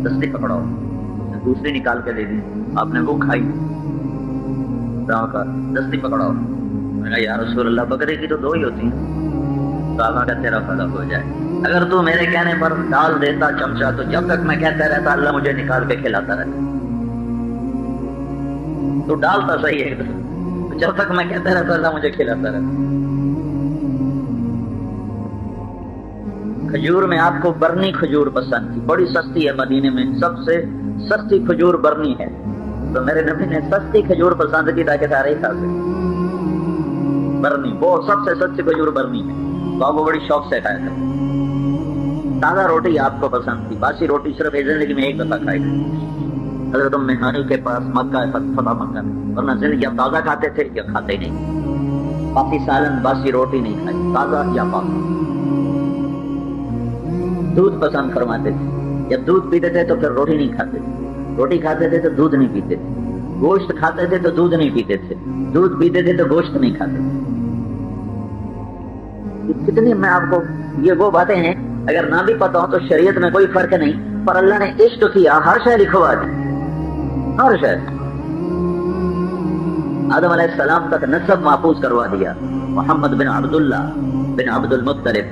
دستی پکڑاؤ، دوسری نکال کے دے دی، آپ نے وہ کھائی، دستی پکڑاؤ، میں کہا یا رسول اللہ بکرے کی تو دو ہی ہوتی ہیں، صحابہ کا تیرا فلا ہو جائے، اگر تو میرے کہنے پر ڈال دیتا چمچہ تو جب تک میں کہتا رہتا اللہ مجھے نکال کے کھلاتا رہتا، تو ڈالتا صحیح ہے، جب تک میں کہتا رہتا اللہ مجھے کھلاتا رہتا۔ کھجور میں آپ کو برنی کھجور پسند تھی، بڑی سستی ہے، مدینے میں سب سے سستی کھجور برنی ہے، تو میرے نبی نے سستی کھجور پسند کی تاکہ سارے ہی کھا سکیں، برنی، وہ سب سے سستی کھجور برنی ہے، تو آپ وہ بڑی شوق سے کھایا تھا۔ تازہ روٹی آپ کو پسند تھی، باسی روٹی صرف زندگی میں ایک دفعہ کھائی تھی، حضرت ام ہانی کے پاس مکہ فتح مکہ میں، ورنہ زندگی آپ تازہ کھاتے تھے یا کھاتے ہی نہیں، باسی سالن باسی روٹی نہیں کھائی، تازہ یا پاک۔ دودھ پسند فرماتے تھے، جب دودھ پیتے تھے تو پھر روٹی نہیں کھاتے تھے، روٹی کھاتے تھے تو دودھ نہیں پیتے تھے، گوشت کھاتے تھے تو دودھ نہیں پیتے تھے، دودھ پیتے تھے تو گوشت نہیں کھاتے تھے۔ کتنی میں آپ کو یہ وہ باتیں ہیں اگر نہ بھی پتا ہو تو شریعت میں کوئی فرق نہیں، پر اللہ نے عشق کیا، ہر شے لکھوا دی، ہر شے، آدم علیہ السلام تک نسب محفوظ کروا دیا. محمد بن عبداللہ بن عبد المطلب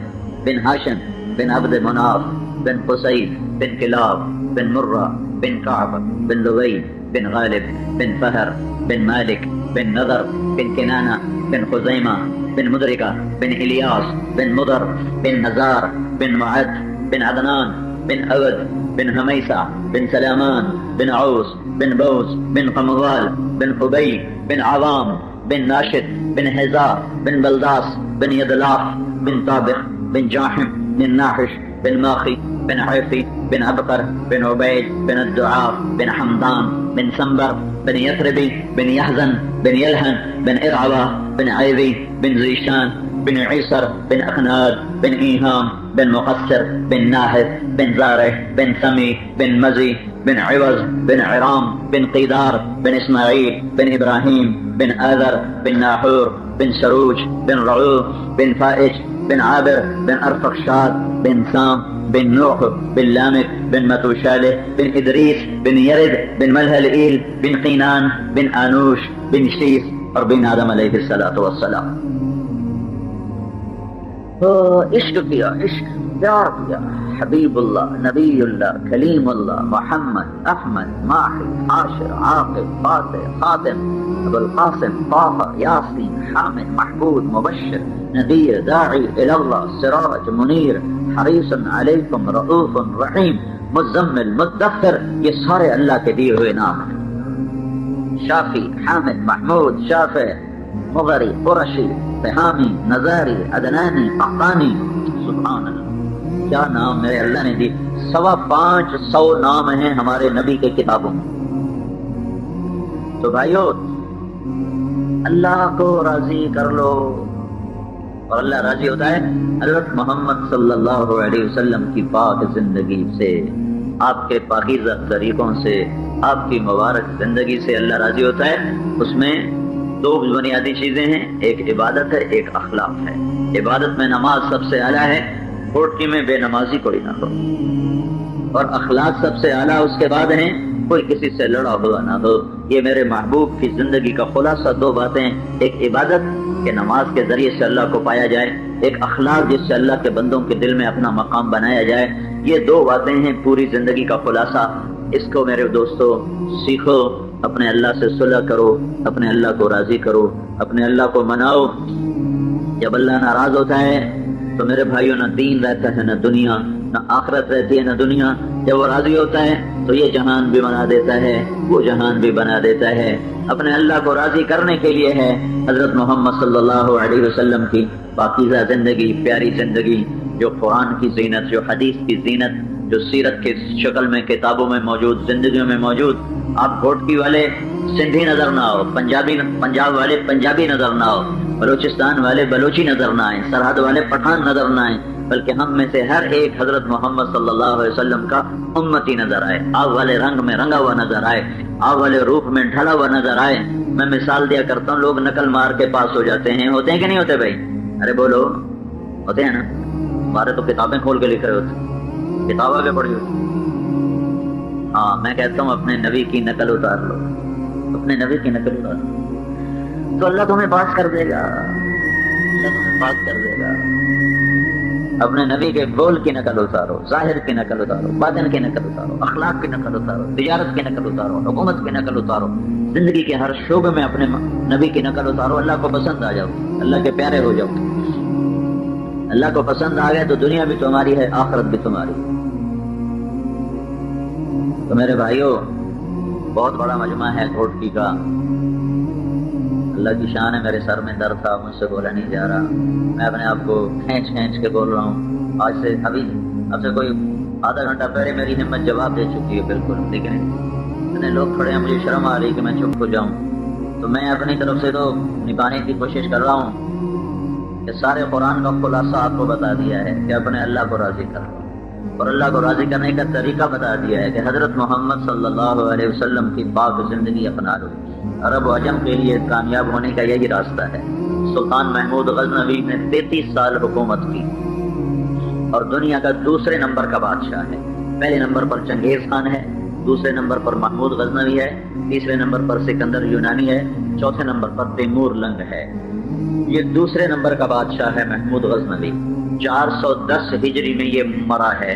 بن ہاشم بن عبد مناف بن قصی بن کلاب بن مرہ بن کعب بن لؤی بن غالب بن فہر بن مالک بن نضر بن کنانہ بن خزیمہ بن مدرکہ بن الیاس بن مضر بن نزار بن معد بن عدنان بن عبد بن حمیسہ بن سلامان بن عوس بن بوس بن قمضال بن حبی بن عوام بن ناشد بن حزا بن بلداس بن یدلاف بن طابق بن جاحم بن ناحش بن ماخي بن عيفي بن عبقر بن عبيد بن الدعاف بن حمدان بن سنبر بن يثربي بن يحزن بن يلهن بن إرعبة بن عيذي بن زيشان بن عيسر بن أخناد بن إيهام بن مقصر بن ناهث بن زارع بن سمي بن مزي بن عوز بن عرام بن قيدار بن إسماعيل بن إبراهيم بن آذر بن ناحور بن سروج بن رعوف بن فائج بن عابر بن أرفخشاد بن سام بن نوح بن لامك بن متوشالة بن إدريس بن يرد بن ملهلئيل بن قينان بن آنوش بن شيث اور بن آدم علیہ الصلوۃ والسلام. عشق کیا، عشق پیار کیا. حبیب اللہ، نبی اللہ، کلیم اللہ، محمد، احمد، ماحی، حاشر، عاقب، فاتح، خاتم، ابو القاسم، طه، یاسین، حامد، محمود، مبشر، نذیر، داعی اللہ، سراج، منیر، حریص علیکم، رؤوف رحیم، مزمل، مدثر، یہ سارے اللہ کے دیے ہوئے نام ہیں. شافی، حامد، محمود، شافع، مغری، قرشی، تہامی، نزاری، عدنانی، قحطانی. سبحان اللہ، کیا نام میرے اللہ نے دی. 525 نام ہیں ہمارے نبی کے کتابوں میں. تو بھائیو، اللہ کو راضی کر لو اور اللہ راضی ہوتا ہے حضرت محمد صلی اللہ علیہ وسلم کی پاک زندگی سے، آپ کے پاکیزہ طریقوں سے، آپ کی مبارک زندگی سے اللہ راضی ہوتا ہے. اس میں 2 بنیادی چیزیں ہیں، ایک عبادت ہے، ایک اخلاق ہے. عبادت میں نماز سب سے اعلیٰ ہے، کوٹکی میں بے نمازی کوئی نہ ہو، اور اخلاق سب سے اعلیٰ اس کے بعد ہیں، کوئی کسی سے لڑا ہوا نہ ہو. یہ میرے محبوب کی زندگی کا خلاصہ 2 باتیں، ایک عبادت کہ نماز کے ذریعے سے اللہ کو پایا جائے، ایک اخلاق جس سے اللہ کے بندوں کے دل میں اپنا مقام بنایا جائے. یہ 2 باتیں ہیں پوری زندگی کا خلاصہ. اس کو میرے دوستو سیکھو، اپنے اللہ سے صلح کرو، اپنے اللہ کو راضی کرو، اپنے اللہ کو مناؤ. جب اللہ ناراض ہوتا ہے تو میرے بھائیوں نہ دین رہتا ہے، نہ دنیا، نہ آخرت رہتی ہے، نہ دنیا. جب وہ راضی ہوتا ہے تو یہ جہان بھی بنا دیتا ہے، وہ جہان بھی بنا دیتا ہے. اپنے اللہ کو راضی کرنے کے لیے ہے حضرت محمد صلی اللہ علیہ وسلم کی پاکیزہ زندگی، پیاری زندگی، جو قرآن کی زینت، جو حدیث کی زینت، جو سیرت کی شکل میں کتابوں میں موجود، زندگیوں میں موجود. آپ گھوٹکی والے سندھی نظر نہ آؤ، پنجاب والے پنجابی نظر نہ آؤ، بلوچستان والے بلوچی نظر نہ آئیں، سرحد والے پٹھان نظر نہ آئیں، بلکہ ہم میں سے ہر ایک حضرت محمد صلی اللہ علیہ وسلم کا امتی نظر آئے. آپ والے رنگ میں رنگا ہوا نظر آئے، آپ والے روپ میں ڈھلا ہوا نظر آئے. میں مثال دیا کرتا ہوں، لوگ نقل مار کے پاس ہو جاتے ہیں، ہوتے ہیں کہ نہیں ہوتے بھائی؟ ارے بولو، ہوتے ہیں نا؟ ہمارے تو کتابیں کھول کے لکھ رہے ہوتے، کتابیں بھی پڑھی ہوتی. ہاں، میں کہتا ہوں اپنے نبی کی نقل اتار لو، اپنے نبی کی نقل اتار لو تو اللہ تمہیں پاس کر دے گا، اللہ تمہیں پاس کر دے گا. اپنے نبی کے قول کی نقل اتارو، ظاہر کی نقل اتارو، باطن کی نقل اتارو، اخلاق کی نقل اتارو، تجارت کی نقل اتارو، حکومت کی نقل اتارو، زندگی کے ہر شعبے میں اپنے نبی کی نقل اتارو. اللہ کو پسند آ جاؤ، اللہ کے پیارے ہو جاؤ. اللہ کو پسند آ گئے تو دنیا بھی تمہاری ہے، آخرت بھی تمہاری. تو میرے بھائیوں، بہت بڑا مجمع ہے گھوٹکی کا. اللہ کی شان ہے، میرے سر میں درد تھا، مجھ سے بولا نہیں جا رہا. میں اپنے آپ کو کھینچ کے بول رہا ہوں. آج سے اب سے کوئی آدھا گھنٹہ پہلے میری ہمت جواب دے چکی ہے بالکل، لیکن اتنے لوگ کھڑے ہیں، مجھے شرم آ رہی کہ میں چپ ہو جاؤں. تو میں اپنی طرف سے تو نبھانے کی کوشش کر رہا ہوں کہ سارے قرآن کا خلاصہ آپ کو بتا دیا ہے کہ اپنے اللہ کو راضی کرو، اور اللہ کو راضی کرنے کا طریقہ بتا دیا ہے کہ حضرت محمد صلی اللہ علیہ وسلم کی پاک زندگی اپنا لو. عرب و عجم کے لیے کامیاب ہونے کا یہی راستہ ہے. سلطان محمود غزنوی نے 33 سال حکومت کی اور دنیا کا دوسرے نمبر کا بادشاہ ہے. پہلے نمبر پر چنگیز خان ہے، دوسرے نمبر پر محمود غزنوی ہے، تیسرے نمبر پر سکندر یونانی ہے، چوتھے نمبر پر تیمور لنگ ہے، یہ دوسرے نمبر کا بادشاہ ہے محمود غزنوی، 410 ہجری میں یہ مرا ہے،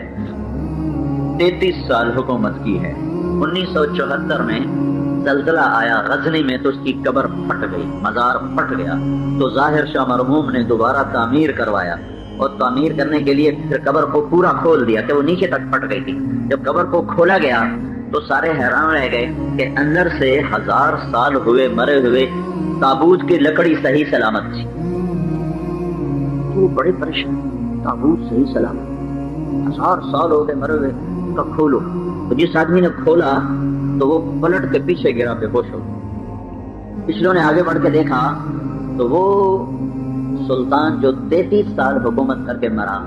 33 سال حکومت کی ہے۔ 1974 میں زلزلہ آیا غزنی میں تو اس کی قبر پھٹ گئی، مزار پھٹ گیا، تو ظاہر شاہ مرحوم نے دوبارہ تعمیر کروایا، اور تعمیر کرنے کے لیے پھر قبر کو پورا کھول دیا کہ وہ نیچے تک پھٹ گئی تھی۔ جب قبر کو کھولا گیا تو سارے حیران رہ گئے کہ اندر سے 1000 سال ہوئے مرے ہوئے تابوت کی لکڑی صحیح سلامت تھی۔ تو بڑے پریشان، تابوت صحیح سلامت، 1000 سال ہو گئے مرے ہوئے، اس کا کھولو۔ تو جس آدمی نے کھولا تو وہ پلٹ کے پیچھے گرا، بے ہوش ہو۔ پچھلوں نے آگے بڑھ کے دیکھا تو وہ سلطان جو 33 سال حکومت کر کے مرا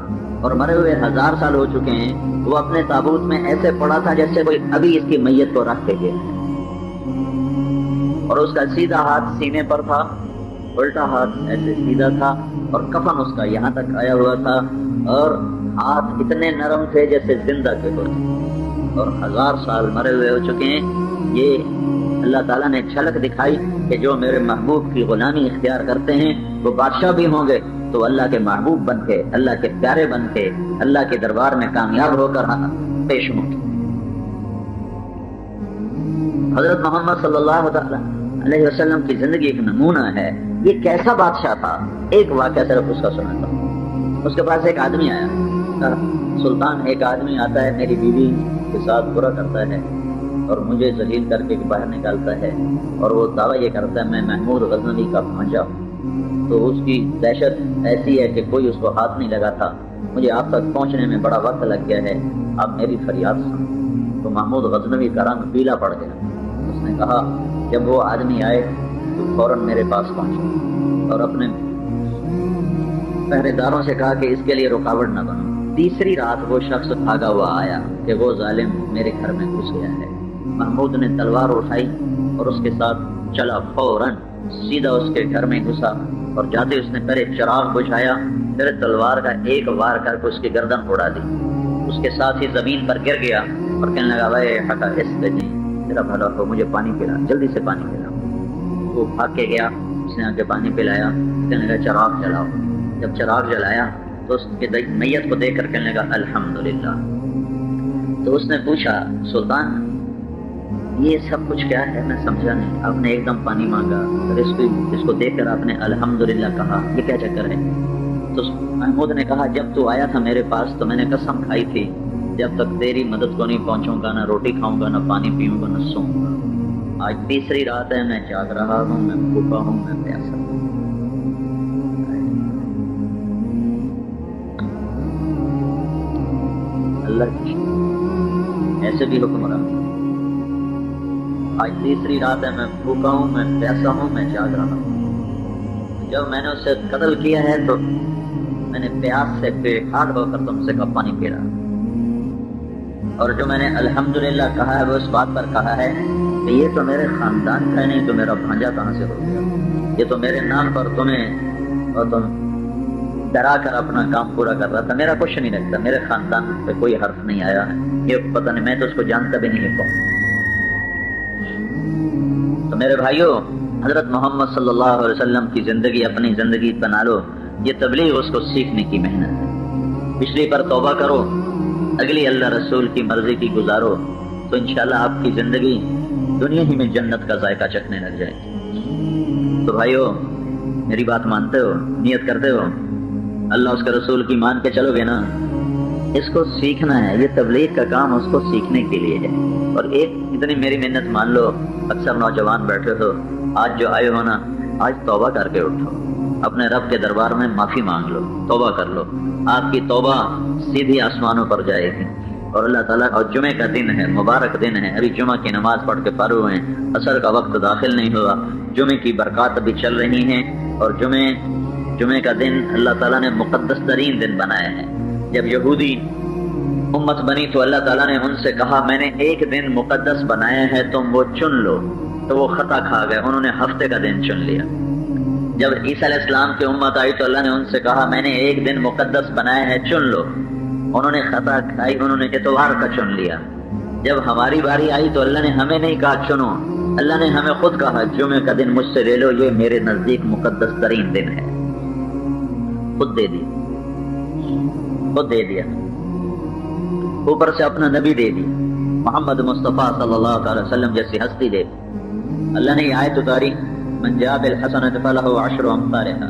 اور مرے ہوئے 1000 سال ہو چکے ہیں، وہ اپنے تابوت میں ایسے پڑا تھا جیسے کوئی ابھی اس کی میت کو رکھ کے گیا، اور اس کا سیدھا ہاتھ سینے پر تھا، الٹا ہاتھ ایسے سیدھا تھا، اور کفن اس کا یہاں تک آیا ہوا تھا، اور ہاتھ اتنے نرم تھے جیسے زندہ کے ہوتے، اور 1000 سال مرے ہوئے ہو چکے ہیں۔ یہ اللہ تعالیٰ نے جھلک دکھائی کہ جو میرے محبوب کی غلامی اختیار کرتے ہیں وہ بادشاہ بھی ہوں گے تو اللہ کے محبوب بن کے، اللہ کے پیارے بن کے، اللہ کے دربار میں کامیاب ہو کر پیش ہوں گے۔ حضرت محمد صلی اللہ علیہ وسلم کی زندگی ایک نمونہ ہے۔ یہ کیسا بادشاہ تھا، ایک واقعہ صرف اس کا سناتا ہوں۔ اس کے پاس ایک آدمی آیا، سلطان ایک آدمی آتا ہے، میری بیوی کے ساتھ برا کرتا ہے اور مجھے ذلیل کر کے باہر نکالتا ہے، اور وہ دعویٰ یہ کرتا ہے میں محمود غزنوی کا بھانجا ہوں۔ تو اس کی دہشت ایسی ہے کہ کوئی اس کو ہاتھ نہیں لگا تھا، مجھے آپ تک پہنچنے میں بڑا وقت لگ گیا ہے، آپ میری فریاد سنیں۔ تو محمود غزنوی کا رنگ پیلا پڑ گیا۔ اس نے کہا جب وہ آدمی آئے تو فوراً میرے پاس پہنچے، اور اپنے پہرے داروں سے کہا کہ اس کے لیے رکاوٹ نہ بنو۔ تیسری رات وہ شخص بھاگا ہوا آیا کہ وہ ظالم میرے گھر میں گھس گیا ہے۔ محمود نے تلوار اٹھائی اور اس کے ساتھ چلا، فوراً سیدھا اس کے گھر میں گھسا، اور جاتے اس نے پہلے چراغ بجھایا، پھر تلوار کا ایک وار کر کے اس کی گردن اڑا دی۔ اس کے ساتھ ہی زمین پر گر گیا اور کہنے لگا وے حقا اس سے نہیں، تیرا بھلا ہو، مجھے پانی پلا، جلدی سے پانی پلا۔ وہ بھاگ کے گیا، اس نے آ کے پانی پلایا، کہنے لگا چراغ جلاؤ۔ جب چراغ جلایا تو اس کے میت کو دیکھ کر کہنے لگا الحمدللہ۔ تو اس نے پوچھا سلطان یہ سب کچھ کیا ہے، میں سمجھا نہیں، آپ نے ایک دم پانی مانگا، اس کو دیکھ کر آپ نے الحمدللہ کہا، یہ کیا چکر ہے؟ تو محمود نے کہا جب تو آیا تھا میرے پاس تو میں نے قسم کھائی تھی جب تک تیری مدد کو نہیں پہنچوں گا نہ روٹی کھاؤں گا، نہ پانی پیوں گا، نہ سوؤں گا۔ آج تیسری رات ہے، میں جاگ رہا ہوں، میں بھوکا ہوں، میں پیاسا ہوں۔ اللہ کی ایسے بھی حکمران، آج تیسری رات ہے، میں بھوکا ہوں، میں پیاسا ہوں، میں جاگ رہا ہوں۔ جب میں نے اسے قتل کیا ہے تو میں نے پیاس سے بے حال ہو کر تم سے پانی پی رہا، اور جو میں نے الحمدللہ کہا ہے وہ اس بات پر کہا ہے کہ یہ تو میرے خاندان کا نہیں تو میرا بھانجا کہاں سے ہو گیا، یہ تو میرے نام پر تمہیں اور تم ڈرا کر اپنا کام پورا کر رہا تھا، میرا کچھ نہیں لگتا، میرے خاندان پہ کوئی حرف نہیں آیا ہے، یہ پتہ نہیں، میں تو اس کو جانتا بھی نہیں کون۔ تو میرے بھائیوں، حضرت محمد صلی اللہ علیہ وسلم کی زندگی اپنی زندگی بنا لو، یہ تبلیغ اس کو سیکھنے کی محنت ہے۔ پچھلی پر توبہ کرو، اگلی اللہ رسول کی مرضی کی گزارو، تو انشاءاللہ آپ کی زندگی دنیا ہی میں جنت کا ذائقہ چکھنے لگ جائے گی۔ تو بھائیو میری بات مانتے ہو، نیت کرتے ہو، اللہ اس کے رسول کی مان کے چلو گے نا؟ اس کو سیکھنا ہے، یہ تبلیغ کا کام اس کو سیکھنے کے لیے ہے۔ اور ایک اتنی میری محنت مان لو، اکثر نوجوان بیٹھے ہو، آج جو آئے ہو نا، آج توبہ کر کے اٹھو، اپنے رب کے دربار میں معافی مانگ لو، توبہ کر لو، آپ کی توبہ سیدھی آسمانوں پر جائے گی۔ اور اللہ تعالیٰ، اور جمعے کا دن ہے، مبارک دن ہے، ابھی جمعہ کی نماز پڑھ کے فارغ ہوئے ہیں، عصر کا وقت داخل نہیں ہوا، جمعے کی برکات ابھی چل رہی ہیں، اور جمعے کا دن اللہ تعالیٰ نے مقدس ترین دن بنایا ہے۔ جب یہودی امت بنی تو اللہ تعالیٰ نے ان سے کہا میں نے ایک دن مقدس بنایا ہے، تم وہ چن لو، تو وہ خطا کھا گئے، انہوں نے ہفتے کا دن چن لیا۔ جب عیسیٰ علیہ السلام کی امت آئی تو اللہ نے ان سے کہا میں نے ایک دن مقدس بنایا ہے، چن لو، انہوں نے خطا کھائی، انہوں نے اتوار کا چن لیا۔ جب ہماری باری آئی تو اللہ نے ہمیں نہیں کہا چنو، اللہ نے ہمیں خود کہا جمعے کا دن مجھ سے لے لو، یہ میرے نزدیک مقدس ترین دن ہے، خود دے دیا، خود دے دیا، اوپر سے اپنا نبی دے دیا، محمد مصطفیٰ صلی اللہ علیہ وسلم جیسی ہستی دے دی۔ اللہ نے یہ آیت اتاری، من جاء بالحسنۃ فلہ عشر امثالھا،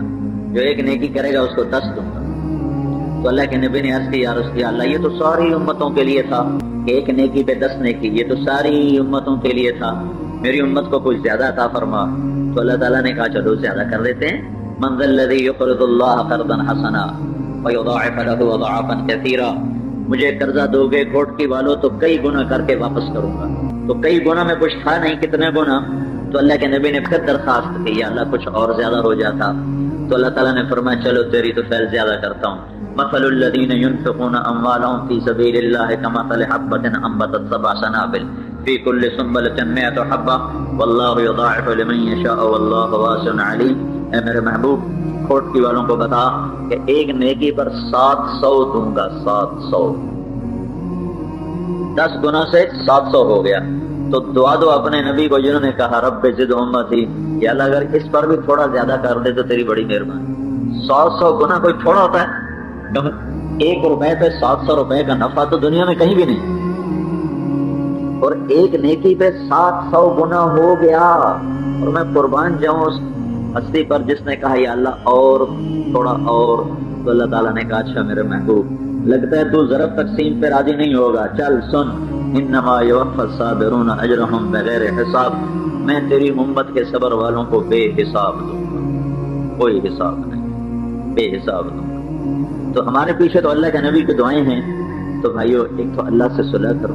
جو ایک نیکی کرے گا اس کو 10 دوں گا۔ تو اللہ کے نبی نے عرض کی، یا رسول اللہ یہ تو ساری امتوں کے لیے تھا کہ ایک نیکی پہ 10 نیکی، یہ تو ساری امتوں کے لیے تھا، میری امت کو کچھ زیادہ عطا فرما۔ تو اللہ تعالیٰ نے کہا چلو زیادہ کر دیتے ہیں، من ذا الذی یقرض اللہ قرضا حسنا ویضاعف لہ اضعافا کثیرا، مجھے قرضہ دو گے گھوٹکی والو تو کئی گنا کر کے واپس کروں گا۔ تو کئی گنا میں کچھ تھا نہیں، کتنے گنا؟ تو اللہ کے نبی نے پھر درخواست کی، یا اللہ کچھ اور زیادہ ہو جاتا۔ تو اللہ تعالیٰ نے فرمایا چلو تیری تو فیل زیادہ کرتا ہوں، مثل الذین ینفقون اموالهم فی سبیل اللہ کمثل حبۃ انبتت 7 سنابل فی کل سنبلۃ 100 حبۃ واللہ یضاعف لمن یشاء واللہ واسع علیم۔ اے میرے محبوب کھوٹکی والوں کو بتا کہ ایک نیکی پر 700 دوں گا، 700، 10 گنا سے 700 ہو گیا۔ تو دعا دو اپنے نبی کو جنہوں نے کہا رب زد امتی، یا اللہ اگر اس پر بھی تھوڑا زیادہ کر دے تو تیری بڑی مہربانی۔ 100 گنا کوئی تھوڑا ہوتا ہے؟ 1 روپے پہ 700 روپے کا نفع تو دنیا میں کہیں بھی نہیں، اور ایک نیکی پہ 700 گنا ہو گیا۔ اور میں قربان جاؤں اس ہستی پر جس نے کہا یا اللہ اور تھوڑا اور۔ تو اللہ تعالیٰ نے کہا اچھا میرے محبوب لگتا ہے تو ضرب تقسیم پہ راضی نہیں ہوگا، چل سن، انما یوفی الصابرون اجرہم بغیر حساب، میں تیری امت کے صبر والوں کو بے حساب دوں گا، کوئی حساب نہیں، بے حساب دوں گا۔ تو ہمارے پیچھے تو اللہ کے نبی کی دعائیں ہیں۔ تو بھائیو ایک تو اللہ سے صلح کرو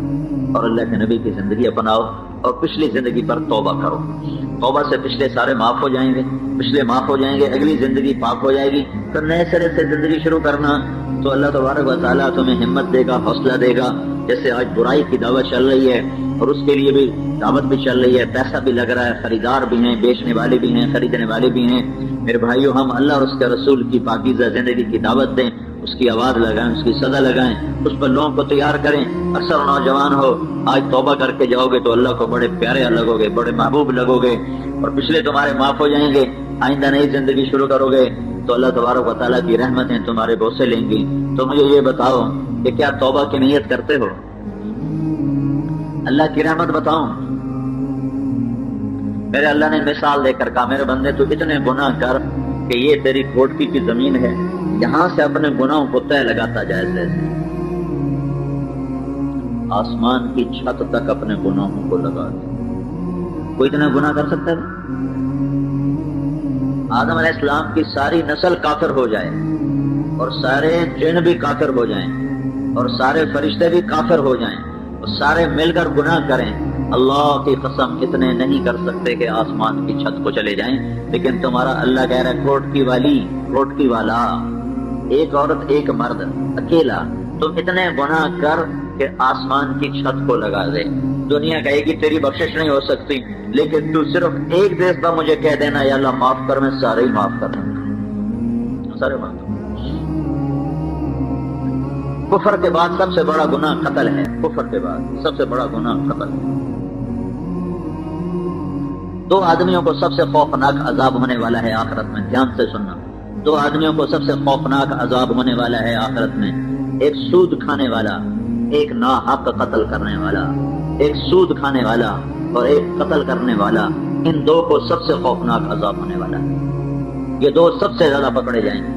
اور اللہ کے نبی کی زندگی اپناؤ، اور پچھلی زندگی پر توبہ کرو۔ توبہ سے پچھلے سارے معاف ہو جائیں گے، پچھلے معاف ہو جائیں گے، اگلی زندگی پاک ہو جائے گی، پھر نئے سرے سے زندگی شروع کرنا۔ تو اللہ تبارک و تعالیٰ تمہیں ہمت دے گا، حوصلہ دے گا۔ جیسے آج برائی کی دعوت چل رہی ہے اور اس کے لیے بھی دعوت بھی چل رہی ہے، پیسہ بھی لگ رہا ہے، خریدار بھی ہیں، بیچنے والے بھی ہیں، خریدنے والے بھی ہیں۔ میرے بھائیو ہم اللہ اور اس کے رسول کی پاکیزہ زندگی کی دعوت دیں، اس کی آواز لگائیں، اس کی صدا لگائیں، اس پر لوگوں کو تیار کریں۔ اکثر نوجوان ہو آج توبہ کر کے جاؤ گے تو اللہ کو بڑے پیارے لگو گے، بڑے محبوب لگو گے، اور پچھلے تمہارے معاف ہو جائیں گے۔ آئندہ نئی زندگی شروع کرو گے تو اللہ تبارک و تعالیٰ کی رحمتیں تمہارے بوسے لیں گی۔ تو مجھے یہ بتاؤ کہ کیا توبہ کی نیت کرتے ہو؟ اللہ کی رحمت بتاؤں، میرے اللہ نے مثال دے کر کہا میرے بندے تو اتنے گناہ کر کہ یہ تیری گھوٹکی کی زمین ہے، یہاں سے اپنے گناہوں کو طے لگاتا جائے، جیسے آسمان کی چھت تک اپنے گناہوں کو لگا دے۔ کوئی اتنا گناہ کر سکتا ہے؟ آدم علیہ السلام کی ساری نسل کافر ہو جائے اور سارے جن بھی کافر ہو جائیں اور سارے فرشتے بھی کافر ہو جائیں اور سارے مل کر گناہ کریں، اللہ کی قسم اتنے نہیں کر سکتے کہ آسمان کی چھت کو چلے جائیں۔ لیکن تمہارا اللہ کہہ رہا ہے گھوٹکی والی، گھوٹکی والا، ایک عورت ایک مرد اکیلا، تم اتنے گناہ کر کہ آسمان کی چھت کو لگا دے۔ دنیا کہے گی تیری بخشش نہیں ہو سکتی، لیکن تو صرف ایک دفعہ مجھے کہہ دینا یا اللہ معاف کر، میں سارے ہی معاف کر دوں گا، سارے معاف۔ کفر کے بعد سب سے بڑا گناہ قتل ہے، کفر کے بعد سب سے بڑا گناہ قتل ہے۔ 2 آدمیوں کو سب سے خوفناک عذاب ہونے والا ہے آخرت میں، دھیان سے سننا۔ 2 آدمیوں کو سب سے خوفناک عذاب ہونے والا ہے آخرت میں، ایک سود کھانے والا، ایک ناحق قتل کرنے والا، ایک سود کھانے والا اور ایک قتل کرنے والا۔ ان 2 کو سب سے خوفناک عذاب ہونے والا ہے، یہ 2 سب سے زیادہ پکڑے جائیں گے۔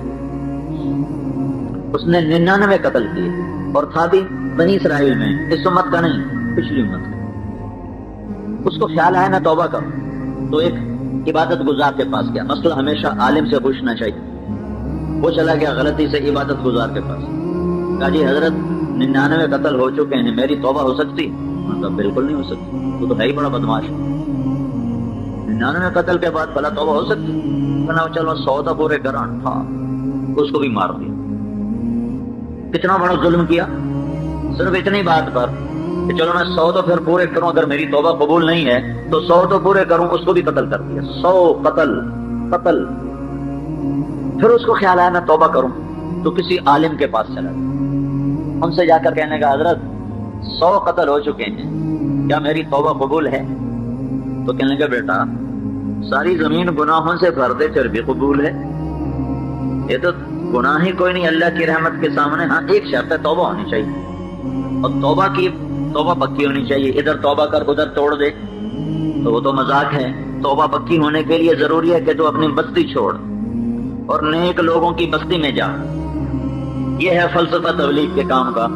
اس نے 99 قتل کیے اور تھا بھی بنی اسرائیل میں، اس امت کا نہیں، پچھلی امت کا۔ اس کو خیال آیا میں توبہ کروں تو ایک عبادت گزار کے پاس گیا۔ مسئلہ ہمیشہ عالم سے پوچھنا چاہیے۔ وہ چلا گیا غلطی سے عبادت گزار کے پاس، کہا جی حضرت 99 قتل ہو چکے ہیں، میری توبہ ہو سکتی؟ انہوں نے کہا بالکل نہیں ہو سکتی، تو ہے ہی بڑا بدماش، 99 قتل کے بعد بھلا توبہ ہو سکتی؟ کہنا چلو 100 تو پورے کر، تھا اس کو بھی مار دیا۔ کتنا بڑا ظلم کیا صرف اتنی بات پر کہ چلو میں 100 تو پھر پورے کروں، اگر میری توبہ قبول نہیں ہے تو 100 تو پورے کروں، اس کو بھی قتل کر دیا۔ 100 قتل۔ پھر اس کو خیال آیا میں توبہ کروں تو کسی عالم کے پاس چلا گیا، ان سے جا کر کہنے کا حضرت 100 قتل ہو چکے ہیں، کیا میری توبہ قبول ہے؟ تو کہنے لگا بیٹا ساری زمین گناہوں سے بھر دے پھر بھی قبول ہے؟ یہ تو گناہ ہی کوئی نہیں اللہ کی رحمت کے سامنے. ہاں ایک شرط ہے توبہ ہونی چاہیے، اور توبہ پکی ہونی چاہیے. ادھر توبہ کر ادھر توڑ دے تو وہ تو مذاق ہے. توبہ پکی ہونے کے لیے ضروری ہے کہ تو اپنی بستی چھوڑ اور نیک لوگوں کی بستی میں جا. یہ ہے فلسفہ تبلیغ کے کام کا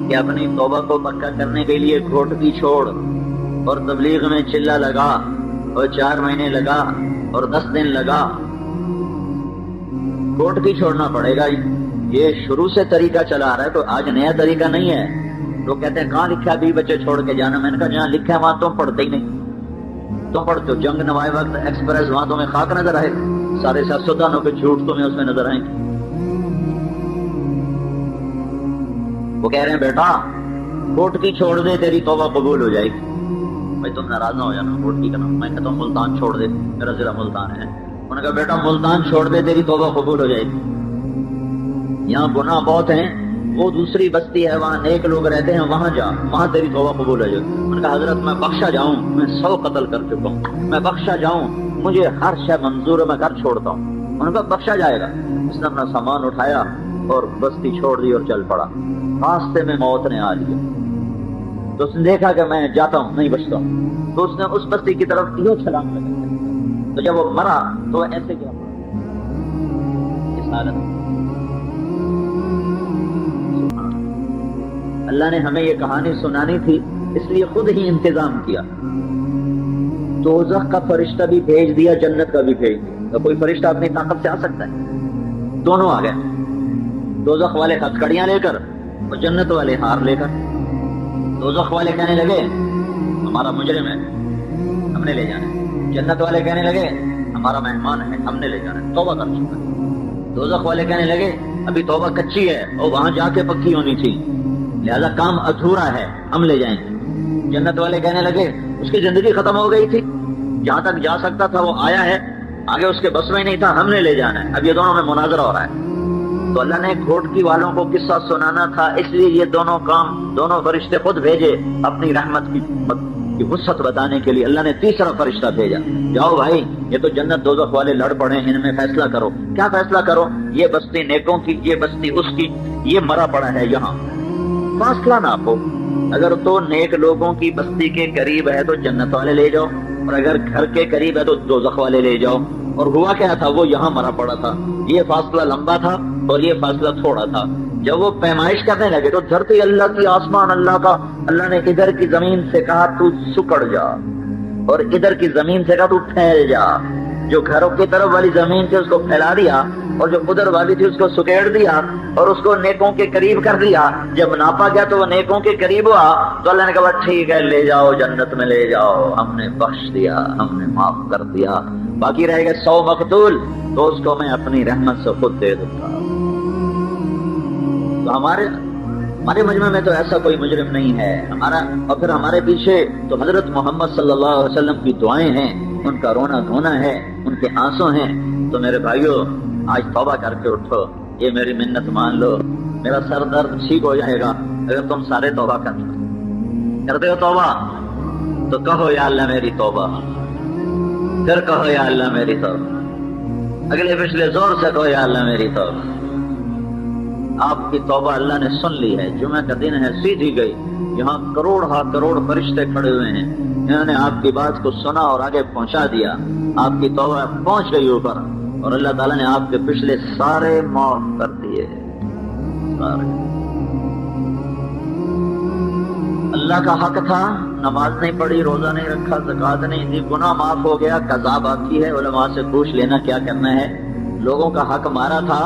کہ اپنی توبہ کو پکا کرنے کے لیے گھوٹکی چھوڑ اور تبلیغ میں چلا لگا اور 4 مہینے لگا اور 10 دن لگا. گھوٹکی چھوڑنا پڑے گا. یہ شروع سے طریقہ چلا رہا ہے تو آج نیا طریقہ نہیں ہے. لوگ کہتے ہیں کہاں لکھا 20 بچے چھوڑ کے جانا. میں نے کہا جہاں لکھا ہے وہاں تم پڑھتے ہی نہیں. تم پڑھتے ہو جنگ نوائے وقت ایکسپریس، وہاں تمہیں خاک نظر آئے. سارے سیاستدانوں کے جھوٹ تمہیں اس میں نظر آئیں گے. وہ کہہ رہے ہیں بیٹا گھوٹکی چھوڑ دے تیری توبہ قبول ہو جائے گی. بھائی تم ناراض نہ ہو جانا گھوٹکی کا نام. میں کہتا ہوں ملتان چھوڑ دے، میرا ضلع ملتان ہے. انہوں نے کہا بیٹا ملتان چھوڑ دے تیری توبہ قبول ہو جائے گی. یہاں گناہ بہت ہیں، وہ دوسری بستی ہے وہاں نیک لوگ رہتے ہیں، وہاں جا، وہاں تیری توبہ قبول ہو جائے گی. انہوں نے کہا حضرت میں بخشا جاؤں، میں 100 قتل کر چکا ہوں، میں بخشا جاؤں، مجھے ہر شے منظور ہے، میں گھر چھوڑتا ہوں. انہوں نے کہا بخشا جائے گا. اس نے اپنا سامان اٹھایا اور بستی چھوڑ دی اور چل پڑا. راستے میں موت نے آ لیا تو اس نے دیکھا کہ میں جاتا ہوں نہیں بچتا ہوں، تو اس نے اس بستی کی طرف یوں چھلانگ لگا. تو جب وہ مرا تو وہ ایسے گرا اس حالت. اللہ نے ہمیں یہ کہانی سنانی تھی اس لیے خود ہی انتظام کیا. دوزخ کا فرشتہ بھی بھیج دیا، جنت کا بھی بھیج دیا. تو کوئی فرشتہ اپنی طاقت سے آ سکتا ہے؟ دونوں آ گئے. دوزخ والے ہتھکڑیاں لے کر اور جنت والے ہار لے کر. دوزخ والے کہنے لگے ہمارا مجرم ہے، ہم نے لے جانا ہے. جنت والے کہنے لگے ہمارا مہمان ہے، ہم نے لے جانا ہے، توبہ کر چکا ہے. دوزخ والے کہنے لگے ابھی توبہ کچی ہے اور وہاں جا کے پکی ہونی تھی، لہذا کام ادھورا ہے، ہم لے جائیں گے. جنت والے کہنے لگے اس کی زندگی ختم ہو گئی تھی، جہاں تک جا سکتا تھا وہ آیا ہے، آگے اس کے بس میں نہیں تھا، ہم نے لے جانا ہے. اب یہ دونوں میں مناظرہ ہو رہا ہے. تو اللہ نے گھوٹکی والوں کو قصہ سنانا تھا، اس لیے یہ دونوں فرشتے خود بھیجے اپنی رحمت کی وسعت بتانے کے لیے. اللہ نے تیسرا فرشتہ بھیجا، جاؤ بھائی یہ تو جنت دوزخ والے لڑ پڑے ہیں، ان میں فیصلہ کرو. کیا فیصلہ کرو؟ یہ بستی نیکوں کی، یہ بستی اس کی، یہ مرا پڑا ہے یہاں، فاصلہ ناپو. اگر تو نیک لوگوں کی بستی کے قریب ہے تو جنت والے لے جاؤ، اور اگر گھر کے قریب ہے تو دوزخ والے لے جاؤ. اور ہوا کیا تھا؟ وہ یہاں مرا پڑا تھا. یہ فاصلہ لمبا تھا اور یہ فاصلہ تھوڑا تھا. جب وہ پیمائش کرنے لگے تو دھرتی اللہ کی، آسمان اللہ کا. اللہ نے ادھر کی زمین سے کہا تو سکڑ جا، اور ادھر کی زمین سے کہا تو پھیل جا. جو گھروں کی طرف والی زمین تھی اس کو پھیلا دیا، اور جو ادھر والی تھی اس کو سکیڑ دیا اور اس کو نیکوں کے قریب کر دیا. جب ناپا گیا تو وہ نیکوں کے قریب ہوا تو اللہ نے کہا ٹھیک ہے لے جاؤ، جنت میں لے جاؤ، ہم نے بخش دیا، ہم نے معاف کر دیا. باقی رہے گا 100 مقتول تو اس کو میں اپنی رحمت سے خود دے دوں گا. تو ہمارے مجمع میں تو ایسا کوئی مجرم نہیں ہے ہمارا. اور پھر ہمارے پیچھے تو حضرت محمد صلی اللہ علیہ وسلم کی دعائیں ہیں، ان کا رونا دھونا ہے، ان کے آنسو ہیں. تو میرے بھائیوں آج توبہ کر کے اٹھو، یہ میری منت مان لو، میرا سر درد ٹھیک ہو جائے گا اگر تم سارے توبہ کرتے ہو. توبہ تو کہو یا اللہ میری توبہ، پھر کہو یا اللہ میری توبہ، اگلے پچھلے زور سے کہو یا اللہ میری توبہ. آپ کی توبہ اللہ نے سن لی ہے. جمعہ کا دن ہے، سیدھی گئی. یہاں کروڑ فرشتے کھڑے ہوئے ہیں، انہوں نے آپ کی بات کو سنا اور آگے پہنچا دیا. آپ کی توبہ پہنچ گئی اوپر، اور اللہ تعالیٰ نے آپ کے پچھلے سارے معاف کر دیے. اللہ کا حق تھا، نماز نہیں پڑھی، روزہ نہیں رکھا، زکوٰۃ نہیں دی، گناہ معاف ہو گیا، قضا باقی ہے. علماء سے پوچھ لینا کیا کرنا ہے. لوگوں کا حق مارا تھا،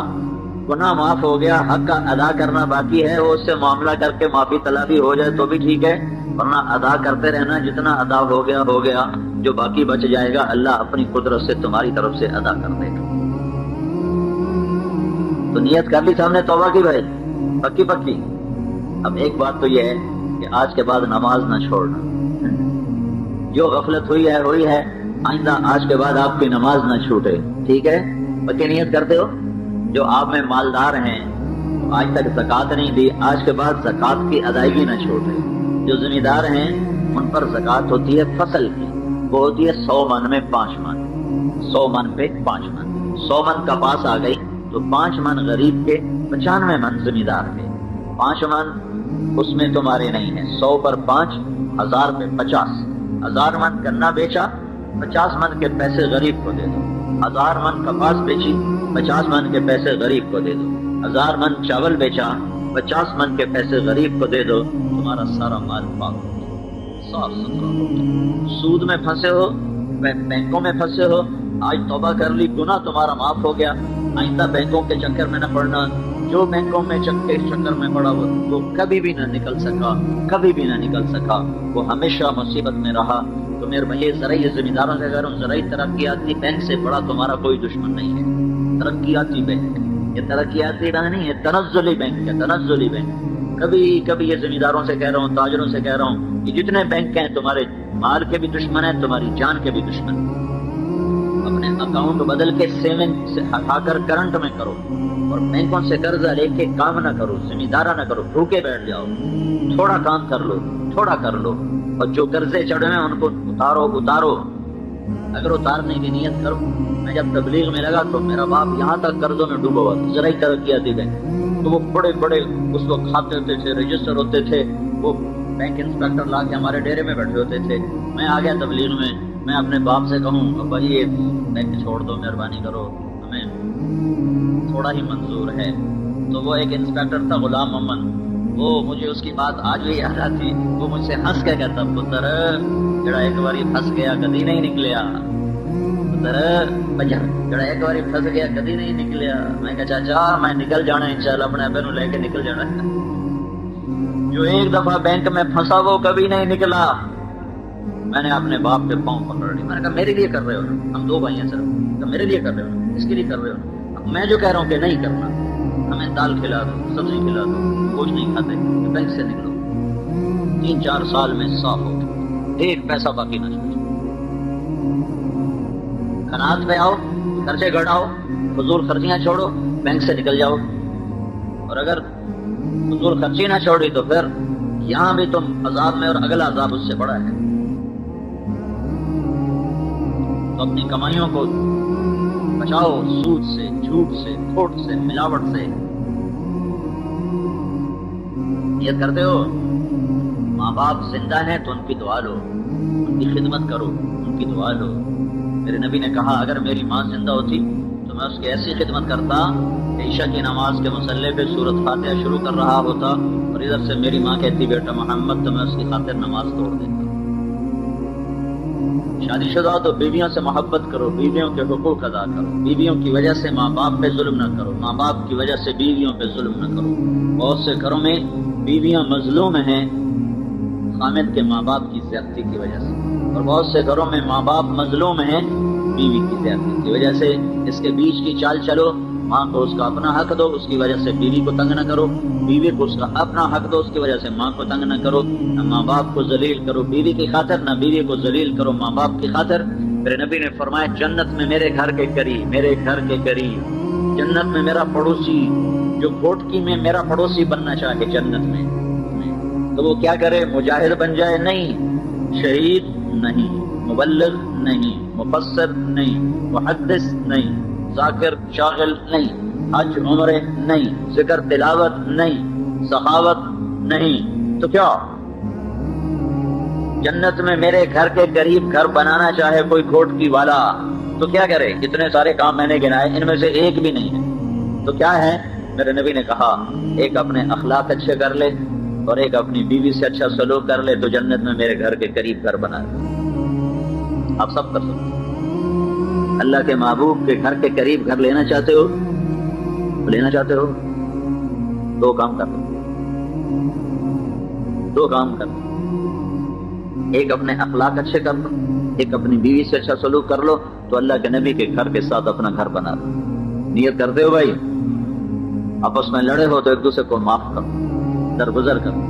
گناہ معاف ہو گیا، حق کا ادا کرنا باقی ہے. وہ اس سے معاملہ کر کے معافی طلبی ہو جائے تو بھی ٹھیک ہے، ورنہ ادا کرتے رہنا. جتنا ادا ہو گیا، جو باقی بچ جائے گا اللہ اپنی قدرت سے تمہاری طرف سے ادا کر دے گا. تو نیت کر لی سب نے توبہ کی بھائی، پکی. اب ایک بات تو یہ ہے کہ آج کے بعد نماز نہ چھوڑنا. جو غفلت ہوئی ہے، آئندہ آج کے بعد آپ کی نماز نہ چھوٹے. ٹھیک ہے، پکی نیت کرتے ہو. جو آپ میں مالدار ہیں، آج تک زکوٰۃ نہیں دی، آج کے بعد زکوٰۃ کی ادائیگی نہ چھوڑے. جو ذمہ دار ہیں ان پر زکوٰۃ ہوتی ہے فصل کی، وہ ہوتی ہے 100 من میں 5 من، 100 من پہ 5 من، 100 من کا پاس آ گئی تو 5 من غریب کے، 95 من زمیندار کے، 5 من اس میں تمہارے نہیں ہیں، 100 پر 5، 1000 پہ 50، 1000 من گنا بیچا، 50 من کے پیسے غریب کو دے دو، 1000 من کپاس بیچی، 50 من کے پیسے غریب کو دے دو، 1000 من چاول بیچا، 50 من کے پیسے غریب کو دے دو، تمہارا سارا مال پاک ہو گیا، صاف ستھرا ہو گیا۔ سود میں پھنسے ہو، بینکوں میں پھنسے ہو، آج توبہ کر لی، گناہ تمہارا معاف ہو گیا، آئندہ بینکوں کے چکر میں نہ پڑنا۔ جو بینکوں میں چکر میں پڑا وہ کبھی بھی نہ نکل سکا، کبھی بھی نہ نکل سکا، وہ ہمیشہ مصیبت میں رہا۔ تو میرے بھائی زرعی زمینداروں سے کہہ رہا ہوں، زرعی ترقیاتی بینک سے بڑا تمہارا کوئی دشمن نہیں ہے۔ ترقیاتی بینک، یہ ترقیاتی بینک نہیں، یہ تنزلی بینک ہے، تنزلی بینک۔ کبھی یہ زمینداروں سے کہہ رہا ہوں، تاجروں سے کہہ رہا ہوں کہ جتنے بینک ہیں تمہارے مال کے بھی دشمن ہیں، تمہاری جان کے بھی دشمن ہیں۔ اپنے اکاؤنٹ بدل کے سیونگ سے ہٹا کر کرنٹ میں کرو، اور بینکوں سے قرضہ لے کے کام نہ کرو، زمیندارہ نہ کرو، بھوکے بیٹھ جاؤ، تھوڑا کام کر لو، تھوڑا کر لو، اور جو قرضے چڑھے ہیں ان کو اتارو۔ اگر اتارنے کی نیت کرو، میں جب تبلیغ میں لگا تو میرا باپ یہاں تک قرضوں میں ڈوبا ہوا تھا، زرعی ترقیاتی بینک، تو وہ بڑے اس کو کھاتے ہوتے تھے، رجسٹر ہوتے تھے، وہ بینک انسپیکٹر لا کے ہمارے ڈیرے میں بیٹھے ہوتے تھے۔ میں آ گیا تبلیغ میں اپنے باپ سے کہوں بھائی یہ بینک چھوڑ دو، مہربانی کرو، ہمیں تھوڑا ہی منظور ہے۔ تو وہ ایک انسپیکٹر تھا غلام محمد، وہ مجھے اس کی بات آج بھی یاد آتی، وہ مجھ سے ہنس کے کہتا پتر جڑا ایک باری پھنس گیا کدی نہیں نکلیا، پتر بجا جڑا ایک باری پھنس گیا کدی نہیں نکلیا۔ میں کہا چاچا میں نکل جانا انشاءاللہ، اپنے ابے نو لے کے نکل جانا۔ جو ایک دفعہ بینک میں پھنسا وہ کبھی نہیں نکلا۔ میں نے اپنے باپ کے پاؤں پکڑ لی، میں نے کہا میرے لیے کر رہے ہو نا، ہم 2 بھائی ہیں سر، تو میرے لیے کر رہے ہو نا، اس کے لیے کر رہے ہو نا، اب میں جو کہہ رہا ہوں کہ نہیں کرنا، ہمیں دال کھلا دو، سبزی کھلا دو، گوشت نہیں کھاتے، بینک سے نکلو۔ 3-4 سال میں صاف ہو گیا، 1 پیسہ باقی نہ چھوڑو، قناعت پہ آؤ، خرچے گھٹاؤ، فضول خرچیاں چھوڑو، بینک سے نکل جاؤ۔ اور اگر فضول خرچی نہ چھوڑی تو پھر یہاں بھی تم عذاب میں، اور اگلا عذاب اس سے بڑا ہے۔ تو اپنی کمائیوں کو بچاؤ، سود سے، جھوٹ سے، کھوٹ سے، ملاوٹ سے۔ نیت کرتے ہو ماں باپ زندہ ہیں تو ان کی دعا لو، ان کی خدمت کرو، ان کی دعا لو۔ میرے نبی نے کہا اگر میری ماں زندہ ہوتی تو میں اس کی ایسی خدمت کرتا کہ عشاء کی نماز کے مصلی پہ سورۃ فاتحہ شروع کر رہا ہوتا، اور ادھر سے میری ماں کہتی بیٹا محمد، تو میں اس کی خاطر نماز توڑ دیتا۔ شادی شدہ تو بیویوں سے محبت کرو، بیویوں کے حقوق ادا کرو، بیویوں کی وجہ سے ماں باپ پہ ظلم نہ کرو، ماں باپ کی وجہ سے بیویوں پہ ظلم نہ کرو۔ بہت سے گھروں میں بیویاں مظلوم ہیں خامد کے ماں باپ کی زیادتی کی وجہ سے، اور بہت سے گھروں میں ماں باپ مظلوم ہیں بیوی کی زیادتی کی وجہ سے۔ اس کے بیچ کی چال چلو، ماں کو اس کا اپنا حق دو، اس کی وجہ سے بیوی کو تنگ نہ کرو، بیوی کو اس کا اپنا حق دو، اس کی وجہ سے ماں کو تنگ نہ کرو، نہ ماں باپ کو ذلیل کرو بیوی کی خاطر، نہ بیوی کو ذلیل کرو ماں باپ کی خاطر۔ میرے نبی نے فرمایا جنت میں میرے گھر کے قریب، میرے گھر کے قریب، جنت میں میرا پڑوسی، جو گھوٹکی میں میرا پڑوسی بننا چاہے جنت میں، تو وہ کیا کرے؟ مجاہد بن جائے نہیں، شہید نہیں، مبلغ نہیں، مفسر نہیں، محدث نہیں، ذاکر شاغل نہیں، حج عمرے نہیں، ذکر تلاوت نہیں، سخاوت نہیں، تو کیا جنت میں میرے گھر کے قریب گھر بنانا چاہے کوئی گھوٹکی والا تو کیا کرے؟ اتنے سارے کام میں نے گنائے، ان میں سے ایک بھی نہیں ہے، تو کیا ہے؟ میرے نبی نے کہا ایک اپنے اخلاق اچھے کر لے، اور ایک اپنی بیوی سے اچھا سلوک کر لے، تو جنت میں میرے گھر کے قریب گھر بنا لے۔ آپ سب کر سکتے ہیں۔ اللہ کے محبوب کے گھر کے قریب گھر لینا چاہتے ہو؟ لینا چاہتے ہو؟ 2 کام کر لو، 2 کام کر لو، ایک اپنے اخلاق اچھے کر لو، ایک اپنی بیوی سے اچھا سلوک کر لو، تو اللہ کے نبی کے گھر کے ساتھ اپنا گھر بنا لو۔ نیت کرتے ہو بھائی؟ آپس میں لڑے ہو تو ایک دوسرے کو معاف کرو، درگزر کرو،